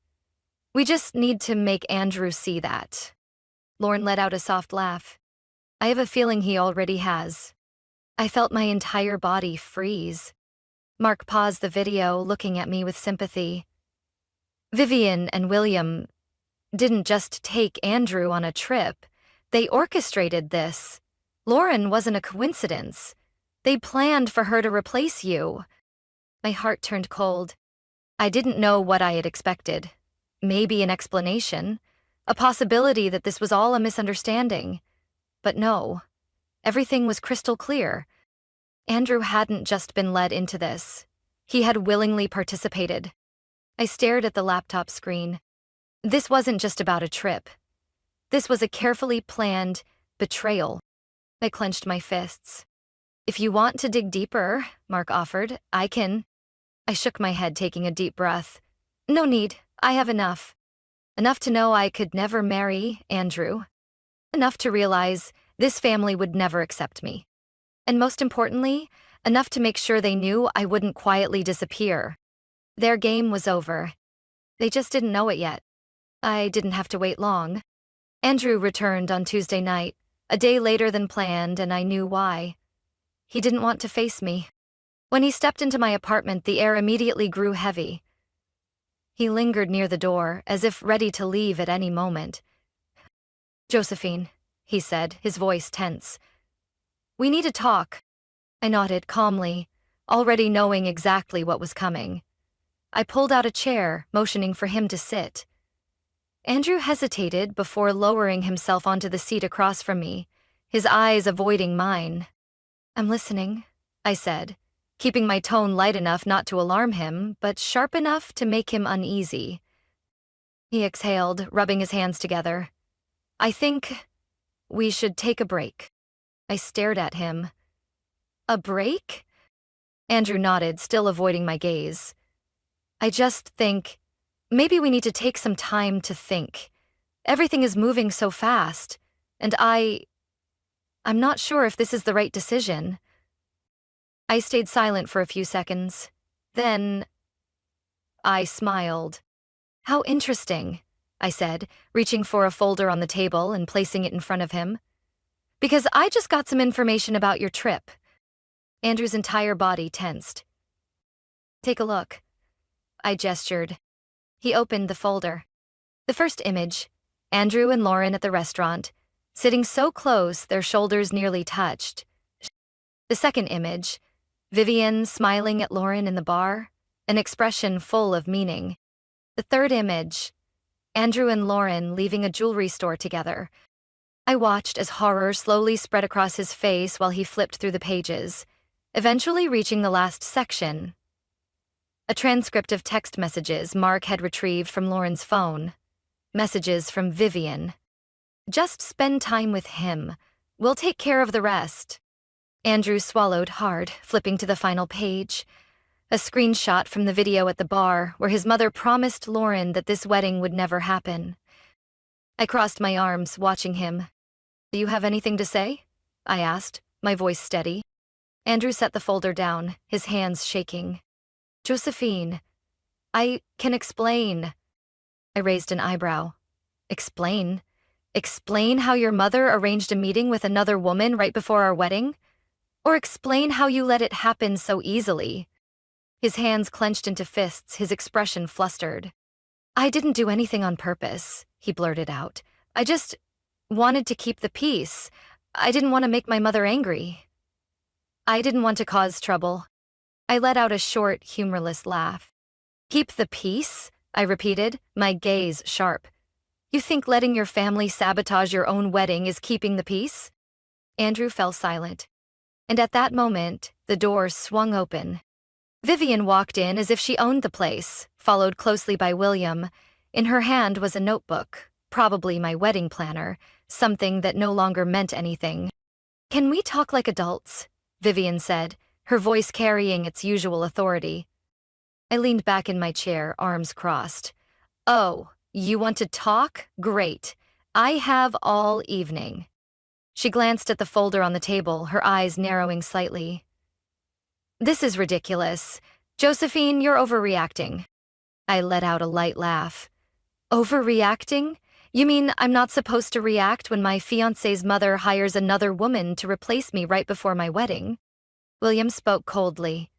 We just need to make Andrew see that." Lauren let out a soft laugh. "I have a feeling he already has." I felt my entire body freeze. Mark paused the video, looking at me with sympathy. "Vivian and William didn't just take Andrew on a trip. They orchestrated this. Lauren wasn't a coincidence. They planned for her to replace you." My heart turned cold. I didn't know what I had expected. Maybe an explanation, a possibility that this was all a misunderstanding. But no, everything was crystal clear. Andrew hadn't just been led into this. He had willingly participated. I stared at the laptop screen. This wasn't just about a trip. This was a carefully planned betrayal. I clenched my fists. "If you want to dig deeper," Mark offered, "I can." I shook my head, taking a deep breath. "No need, I have enough. Enough to know I could never marry Andrew. Enough to realize this family would never accept me. And most importantly, enough to make sure they knew I wouldn't quietly disappear. Their game was over. They just didn't know it yet. I didn't have to wait long. Andrew returned on Tuesday night, a day later than planned, and I knew why. He didn't want to face me. When he stepped into my apartment, the air immediately grew heavy. He lingered near the door, as if ready to leave at any moment. "Josephine," he said, his voice tense. "We need to talk." I nodded calmly, already knowing exactly what was coming. I pulled out a chair, motioning for him to sit. Andrew hesitated before lowering himself onto the seat across from me, his eyes avoiding mine. "I'm listening," I said, keeping my tone light enough not to alarm him, but sharp enough to make him uneasy. He exhaled, rubbing his hands together. "I think we should take a break." I stared at him. "A break?" Andrew nodded, still avoiding my gaze. I just think maybe we need to take some time to think. Everything is moving so fast, and I'm not sure if this is the right decision. I stayed silent for a few seconds. Then I smiled. How interesting, I said, reaching for a folder on the table and placing it in front of him. Because I just got some information about your trip. Andrew's entire body tensed. Take a look. I gestured. He opened the folder. The first image, Andrew and Lauren at the restaurant, sitting so close their shoulders nearly touched. The second image, Vivian smiling at Lauren in the bar, an expression full of meaning. The third image, Andrew and Lauren leaving a jewelry store together. I watched as horror slowly spread across his face while he flipped through the pages, eventually reaching the last section. A transcript of text messages Mark had retrieved from Lauren's phone. Messages from Vivian. Just spend time with him. We'll take care of the rest. Andrew swallowed hard, flipping to the final page. A screenshot from the video at the bar where his mother promised Lauren that this wedding would never happen. I crossed my arms, watching him. Do you have anything to say? I asked, my voice steady. Andrew set the folder down, his hands shaking. Josephine, I can explain. I raised an eyebrow. Explain? Explain how your mother arranged a meeting with another woman right before our wedding? Or explain how you let it happen so easily? His hands clenched into fists, his expression flustered. I didn't do anything on purpose, he blurted out. I just wanted to keep the peace. I didn't want to make my mother angry. I didn't want to cause trouble. I let out a short, humorless laugh. Keep the peace? I repeated, my gaze sharp. You think letting your family sabotage your own wedding is keeping the peace? Andrew fell silent. And at that moment, the door swung open. Vivian walked in as if she owned the place, followed closely by William. In her hand was a notebook, probably my wedding planner, something that no longer meant anything. Can we talk like adults? Vivian said, her voice carrying its usual authority. I leaned back in my chair, arms crossed. Oh, you want to talk? Great. I have all evening. She glanced at the folder on the table, her eyes narrowing slightly. This is ridiculous. Josephine, you're overreacting. I let out a light laugh. Overreacting? You mean I'm not supposed to react when my fiancé's mother hires another woman to replace me right before my wedding? William spoke coldly.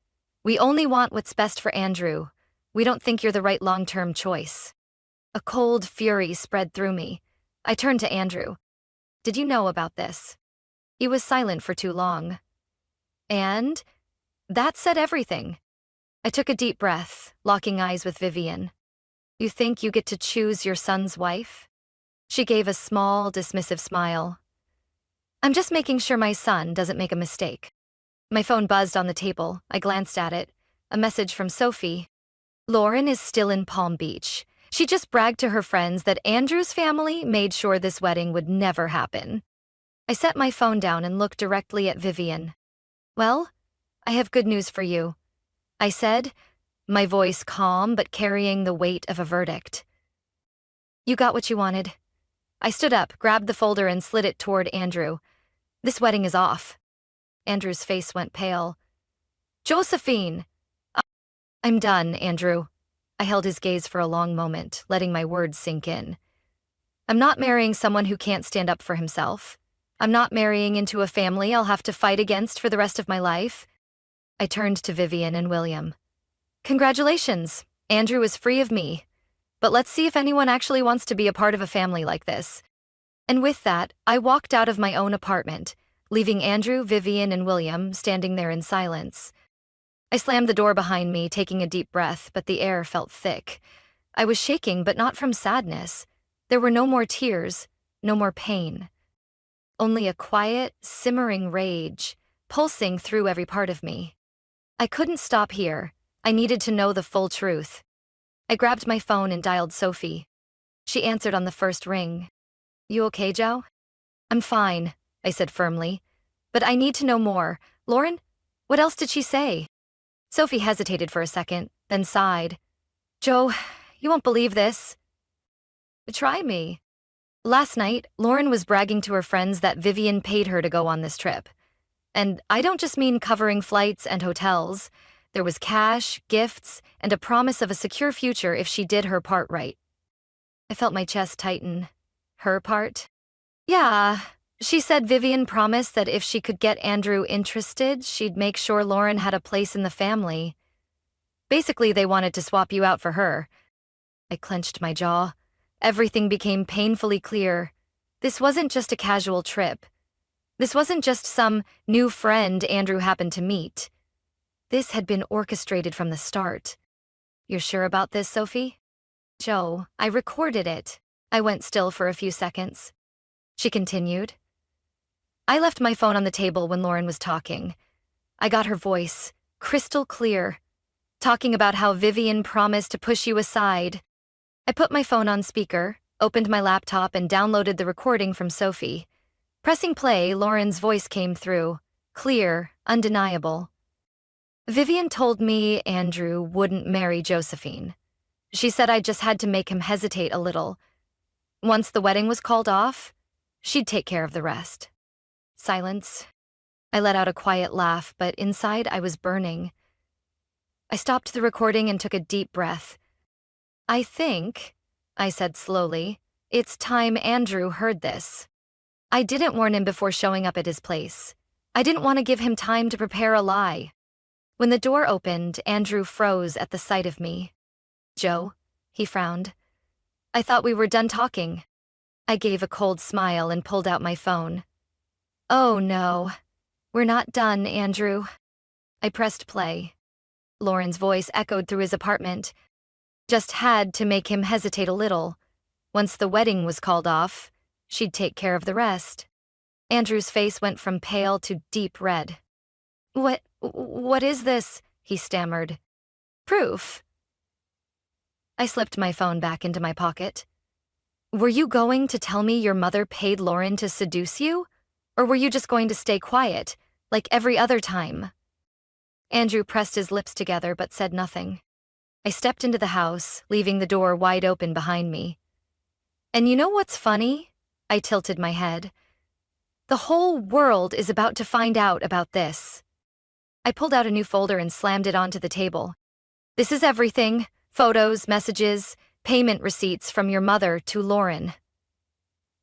We only want what's best for Andrew. We don't think you're the right long-term choice. A cold fury spread through me. I turned to Andrew. Did you know about this? He was silent for too long. And that said everything. I took a deep breath, locking eyes with Vivian. You think you get to choose your son's wife? She gave a small, dismissive smile. I'm just making sure my son doesn't make a mistake. My phone buzzed on the table. I glanced at it. A message from Sophie. Lauren is still in Palm Beach. She just bragged to her friends that Andrew's family made sure this wedding would never happen. I set my phone down and looked directly at Vivian. Well, I have good news for you, I said, my voice calm but carrying the weight of a verdict. You got what you wanted. I stood up, grabbed the folder and slid it toward Andrew. This wedding is off. Andrew's face went pale. Josephine! I'm done, Andrew. I held his gaze for a long moment, letting my words sink in. I'm not marrying someone who can't stand up for himself. I'm not marrying into a family I'll have to fight against for the rest of my life. I turned to Vivian and William. Congratulations, Andrew is free of me. But let's see if anyone actually wants to be a part of a family like this. And with that, I walked out of my own apartment, leaving Andrew, Vivian, and William standing there in silence. I slammed the door behind me, taking a deep breath, but the air felt thick. I was shaking, but not from sadness. There were no more tears, no more pain. Only a quiet, simmering rage, pulsing through every part of me. I couldn't stop here. I needed to know the full truth. I grabbed my phone and dialed Sophie. She answered on the first ring. You okay, Joe? I'm fine, I said firmly. But I need to know more. Lauren, what else did she say? Sophie hesitated for a second, then sighed. Joe, you won't believe this. Try me. Last night, Lauren was bragging to her friends that Vivian paid her to go on this trip. And I don't just mean covering flights and hotels. There was cash, gifts, and a promise of a secure future if she did her part right. I felt my chest tighten. Her part? Yeah. She said Vivian promised that if she could get Andrew interested, she'd make sure Lauren had a place in the family. Basically, they wanted to swap you out for her. I clenched my jaw. Everything became painfully clear. This wasn't just a casual trip. This wasn't just some new friend Andrew happened to meet. This had been orchestrated from the start. You're sure about this, Sophie? Joe, I recorded it. I went still for a few seconds. She continued. I left my phone on the table when Lauren was talking. I got her voice, crystal clear, talking about how Vivian promised to push you aside. I put my phone on speaker, opened my laptop, and downloaded the recording from Sophie. Pressing play, Lauren's voice came through, clear, undeniable. Vivian told me Andrew wouldn't marry Josephine. She said I just had to make him hesitate a little. Once the wedding was called off, she'd take care of the rest. Silence. I let out a quiet laugh, but inside I was burning. I stopped the recording and took a deep breath. I think, I said slowly, it's time Andrew heard this. I didn't warn him before showing up at his place. I didn't want to give him time to prepare a lie. When the door opened, Andrew froze at the sight of me. Joe, he frowned. I thought we were done talking. I gave a cold smile and pulled out my phone. Oh no, we're not done, Andrew. I pressed play. Lauren's voice echoed through his apartment. Just had to make him hesitate a little. Once the wedding was called off, she'd take care of the rest. Andrew's face went from pale to deep red. What is this? He stammered. Proof. I slipped my phone back into my pocket. Were you going to tell me your mother paid Lauren to seduce you? Or were you just going to stay quiet, like every other time? Andrew pressed his lips together but said nothing. I stepped into the house, leaving the door wide open behind me. And you know what's funny? I tilted my head. The whole world is about to find out about this. I pulled out a new folder and slammed it onto the table. This is everything: photos, messages, payment receipts from your mother to Lauren.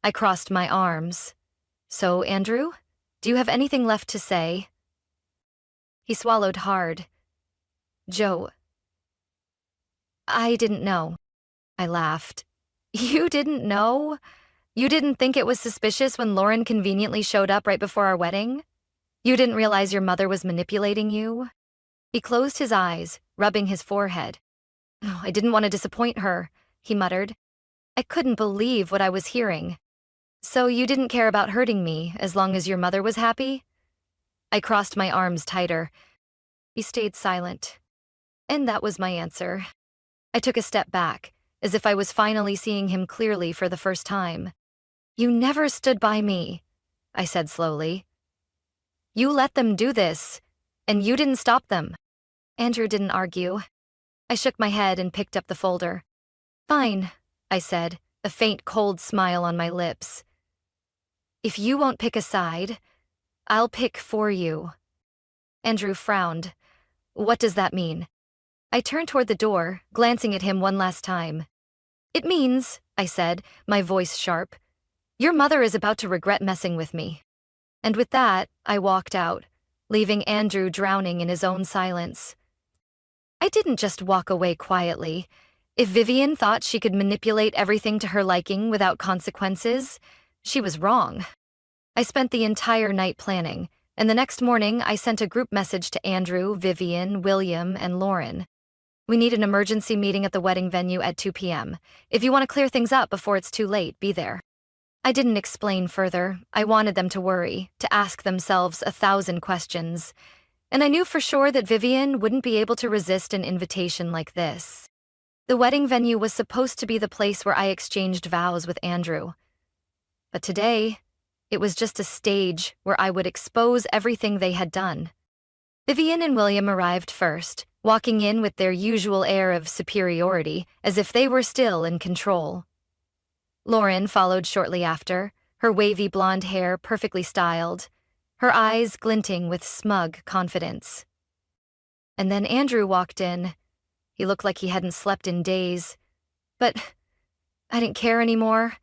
I crossed my arms. So, Andrew, do you have anything left to say? He swallowed hard. Joe, I didn't know. I laughed. You didn't know? You didn't think it was suspicious when Lauren conveniently showed up right before our wedding? You didn't realize your mother was manipulating you? He closed his eyes, rubbing his forehead. Oh, I didn't want to disappoint her, he muttered. I couldn't believe what I was hearing. So you didn't care about hurting me as long as your mother was happy? I crossed my arms tighter. He stayed silent. And that was my answer. I took a step back, as if I was finally seeing him clearly for the first time. You never stood by me, I said slowly. You let them do this, and you didn't stop them. Andrew didn't argue. I shook my head and picked up the folder. Fine, I said, a faint cold smile on my lips. If you won't pick a side, I'll pick for you. Andrew frowned. What does that mean? I turned toward the door, glancing at him one last time. It means, I said, my voice sharp, your mother is about to regret messing with me. And with that, I walked out, leaving Andrew drowning in his own silence. I didn't just walk away quietly. If Vivian thought she could manipulate everything to her liking without consequences, she was wrong. I spent the entire night planning, and the next morning I sent a group message to Andrew, Vivian, William, and Lauren. We need an emergency meeting at the wedding venue at 2 p.m. If you want to clear things up before it's too late, be there. I didn't explain further. I wanted them to worry, to ask themselves 1,000 questions. And I knew for sure that Vivian wouldn't be able to resist an invitation like this. The wedding venue was supposed to be the place where I exchanged vows with Andrew. But today, it was just a stage where I would expose everything they had done. Vivian and William arrived first, walking in with their usual air of superiority, as if they were still in control. Lauren followed shortly after, her wavy blonde hair perfectly styled, her eyes glinting with smug confidence. And then Andrew walked in. He looked like he hadn't slept in days. But I didn't care anymore.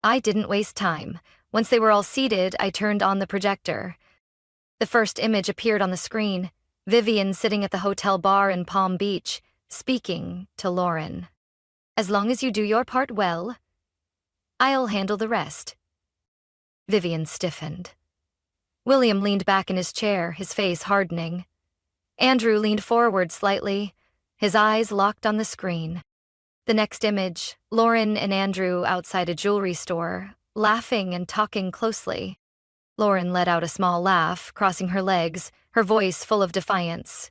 I didn't waste time. Once they were all seated, I turned on the projector. The first image appeared on the screen, Vivian sitting at the hotel bar in Palm Beach, speaking to Lauren. "As long as you do your part well, I'll handle the rest." Vivian stiffened. William leaned back in his chair, his face hardening. Andrew leaned forward slightly, his eyes locked on the screen. The next image, Lauren and Andrew outside a jewelry store, laughing and talking closely. Lauren let out a small laugh, crossing her legs, her voice full of defiance.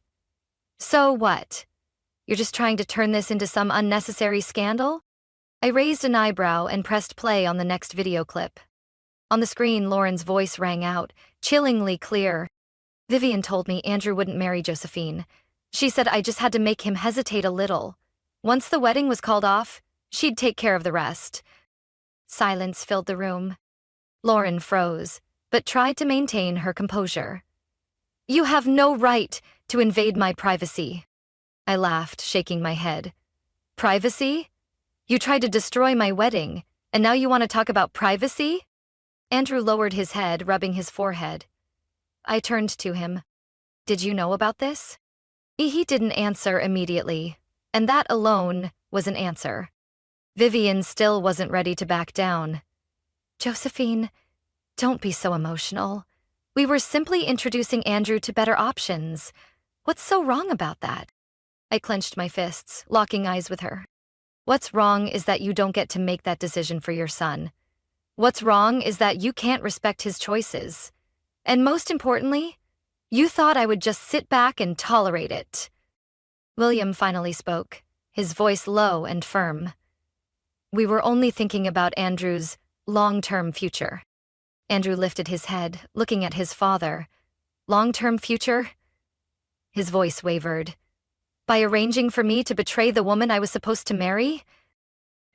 "So what? You're just trying to turn this into some unnecessary scandal?" I raised an eyebrow and pressed play on the next video clip. On the screen, Lauren's voice rang out, chillingly clear. "Vivian told me Andrew wouldn't marry Josephine. She said I just had to make him hesitate a little. Once the wedding was called off, she'd take care of the rest." Silence filled the room. Lauren froze, but tried to maintain her composure. "You have no right to invade my privacy." I laughed, shaking my head. "Privacy? You tried to destroy my wedding, and now you want to talk about privacy?" Andrew lowered his head, rubbing his forehead. I turned to him. "Did you know about this?" He didn't answer immediately, and that alone was an answer. Vivian still wasn't ready to back down. "Josephine, don't be so emotional. We were simply introducing Andrew to better options. What's so wrong about that?" I clenched my fists, locking eyes with her. "What's wrong is that you don't get to make that decision for your son. What's wrong is that you can't respect his choices. And most importantly, you thought I would just sit back and tolerate it." William finally spoke, his voice low and firm. "We were only thinking about Andrew's long-term future." Andrew lifted his head, looking at his father. "Long-term future?" His voice wavered. "By arranging for me to betray the woman I was supposed to marry?"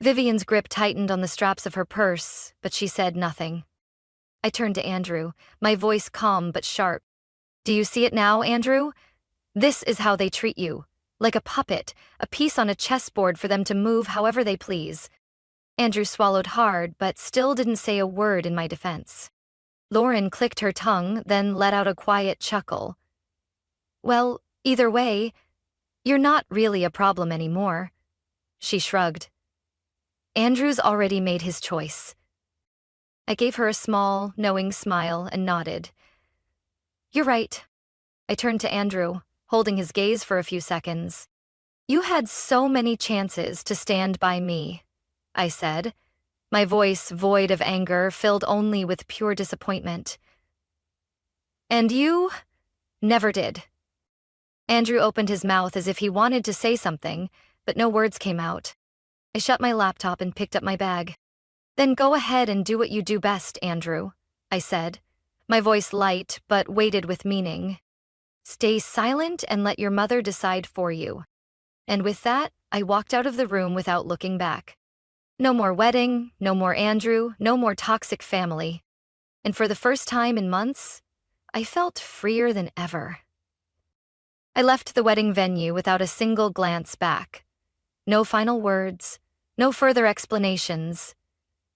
Vivian's grip tightened on the straps of her purse, but she said nothing. I turned to Andrew, my voice calm but sharp. "Do you see it now, Andrew? This is how they treat you. Like a puppet, a piece on a chessboard for them to move however they please." Andrew swallowed hard, but still didn't say a word in my defense. Lauren clicked her tongue, then let out a quiet chuckle. "Well, either way, you're not really a problem anymore." She shrugged. "Andrew's already made his choice." I gave her a small, knowing smile and nodded. "You're right." I turned to Andrew, holding his gaze for a few seconds. "You had so many chances to stand by me," I said, my voice void of anger, filled only with pure disappointment. "And you never did." Andrew opened his mouth as if he wanted to say something, but no words came out. I shut my laptop and picked up my bag. "Then go ahead and do what you do best, Andrew," I said, my voice light but weighted with meaning. "Stay silent and let your mother decide for you." And with that, I walked out of the room without looking back. No more wedding, no more Andrew, no more toxic family. And for the first time in months, I felt freer than ever. I left the wedding venue without a single glance back. No final words, no further explanations.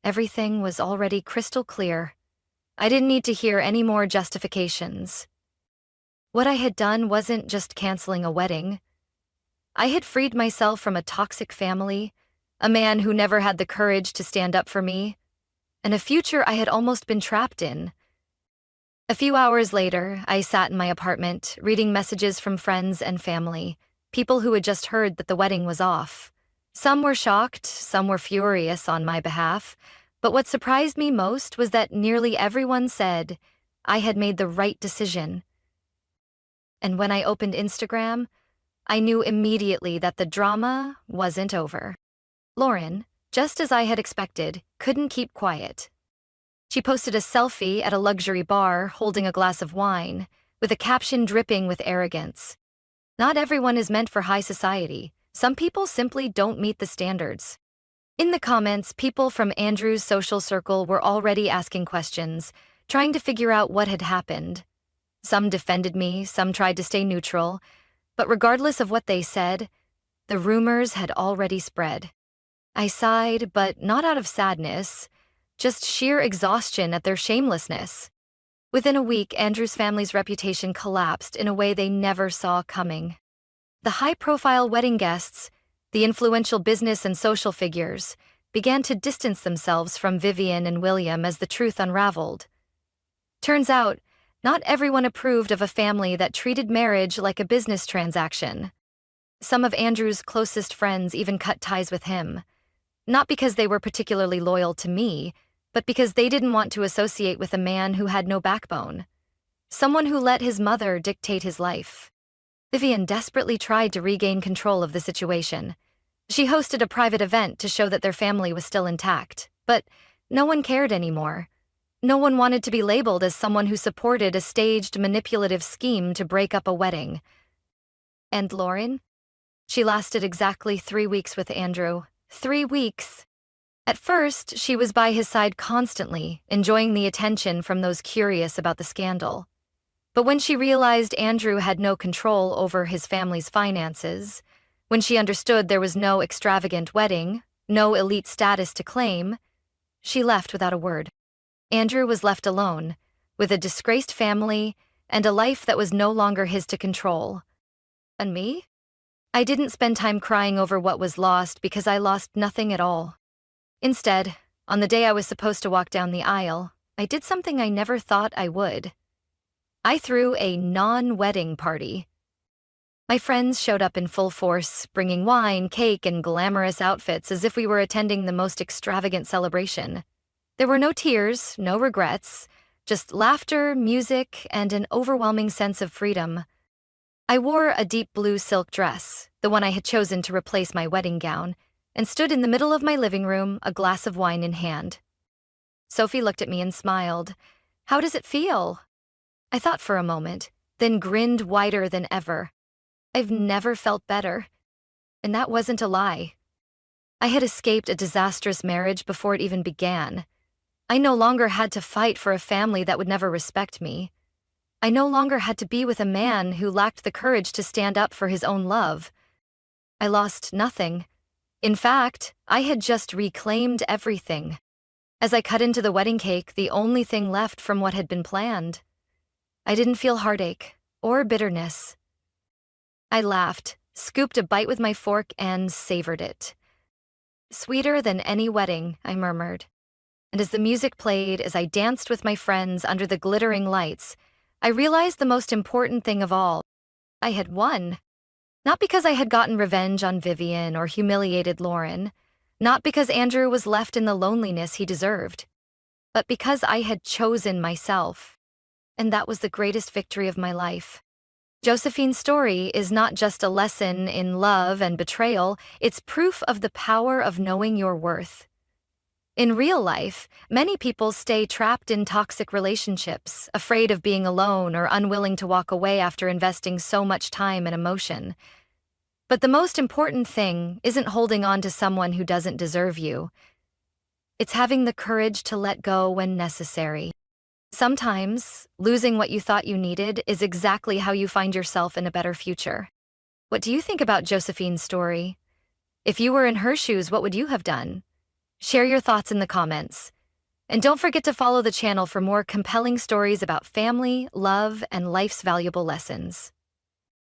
Everything was already crystal clear. I didn't need to hear any more justifications. What I had done wasn't just canceling a wedding. I had freed myself from a toxic family, a man who never had the courage to stand up for me, and a future I had almost been trapped in. A few hours later, I sat in my apartment, reading messages from friends and family, people who had just heard that the wedding was off. Some were shocked, some were furious on my behalf, but what surprised me most was that nearly everyone said I had made the right decision. And when I opened Instagram, I knew immediately that the drama wasn't over. Lauren, just as I had expected, couldn't keep quiet. She posted a selfie at a luxury bar holding a glass of wine, with a caption dripping with arrogance. Not everyone is meant for high society. Some people simply don't meet the standards. In the comments, people from Andrew's social circle were already asking questions, trying to figure out what had happened. Some defended me, some tried to stay neutral, but regardless of what they said, the rumors had already spread. I sighed, but not out of sadness, just sheer exhaustion at their shamelessness. Within a week, Andrew's family's reputation collapsed in a way they never saw coming. The high-profile wedding guests, the influential business and social figures, began to distance themselves from Vivian and William as the truth unraveled. Turns out, not everyone approved of a family that treated marriage like a business transaction. Some of Andrew's closest friends even cut ties with him, not because they were particularly loyal to me, but because they didn't want to associate with a man who had no backbone, someone who let his mother dictate his life. Vivian desperately tried to regain control of the situation. She hosted a private event to show that their family was still intact, but no one cared anymore. No one wanted to be labeled as someone who supported a staged, manipulative scheme to break up a wedding. And Lauren? She lasted exactly 3 weeks with Andrew. 3 weeks. At first, she was by his side constantly, enjoying the attention from those curious about the scandal. But when she realized Andrew had no control over his family's finances, when she understood there was no extravagant wedding, no elite status to claim, she left without a word. Andrew was left alone, with a disgraced family and a life that was no longer his to control. And me? I didn't spend time crying over what was lost because I lost nothing at all. Instead, on the day I was supposed to walk down the aisle, I did something I never thought I would. I threw a non-wedding party. My friends showed up in full force, bringing wine, cake, and glamorous outfits as if we were attending the most extravagant celebration. There were no tears, no regrets, just laughter, music, and an overwhelming sense of freedom. I wore a deep blue silk dress, the one I had chosen to replace my wedding gown, and stood in the middle of my living room, a glass of wine in hand. Sophie looked at me and smiled. "How does it feel?" I thought for a moment, then grinned wider than ever. I've never felt better. And that wasn't a lie. I had escaped a disastrous marriage before it even began. I no longer had to fight for a family that would never respect me. I no longer had to be with a man who lacked the courage to stand up for his own love. I lost nothing. In fact, I had just reclaimed everything. As I cut into the wedding cake, the only thing left from what had been planned. I didn't feel heartache or bitterness. I laughed, scooped a bite with my fork, and savored it. "Sweeter than any wedding," I murmured. And as the music played, as I danced with my friends under the glittering lights, I realized the most important thing of all. I had won. Not because I had gotten revenge on Vivian or humiliated Lauren, not because Andrew was left in the loneliness he deserved, but because I had chosen myself. And that was the greatest victory of my life. Josephine's story is not just a lesson in love and betrayal, it's proof of the power of knowing your worth. In real life, many people stay trapped in toxic relationships, afraid of being alone or unwilling to walk away after investing so much time and emotion. But the most important thing isn't holding on to someone who doesn't deserve you. It's having the courage to let go when necessary. Sometimes, losing what you thought you needed is exactly how you find yourself in a better future. What do you think about Josephine's story? If you were in her shoes, what would you have done? Share your thoughts in the comments. And don't forget to follow the channel for more compelling stories about family, love, and life's valuable lessons.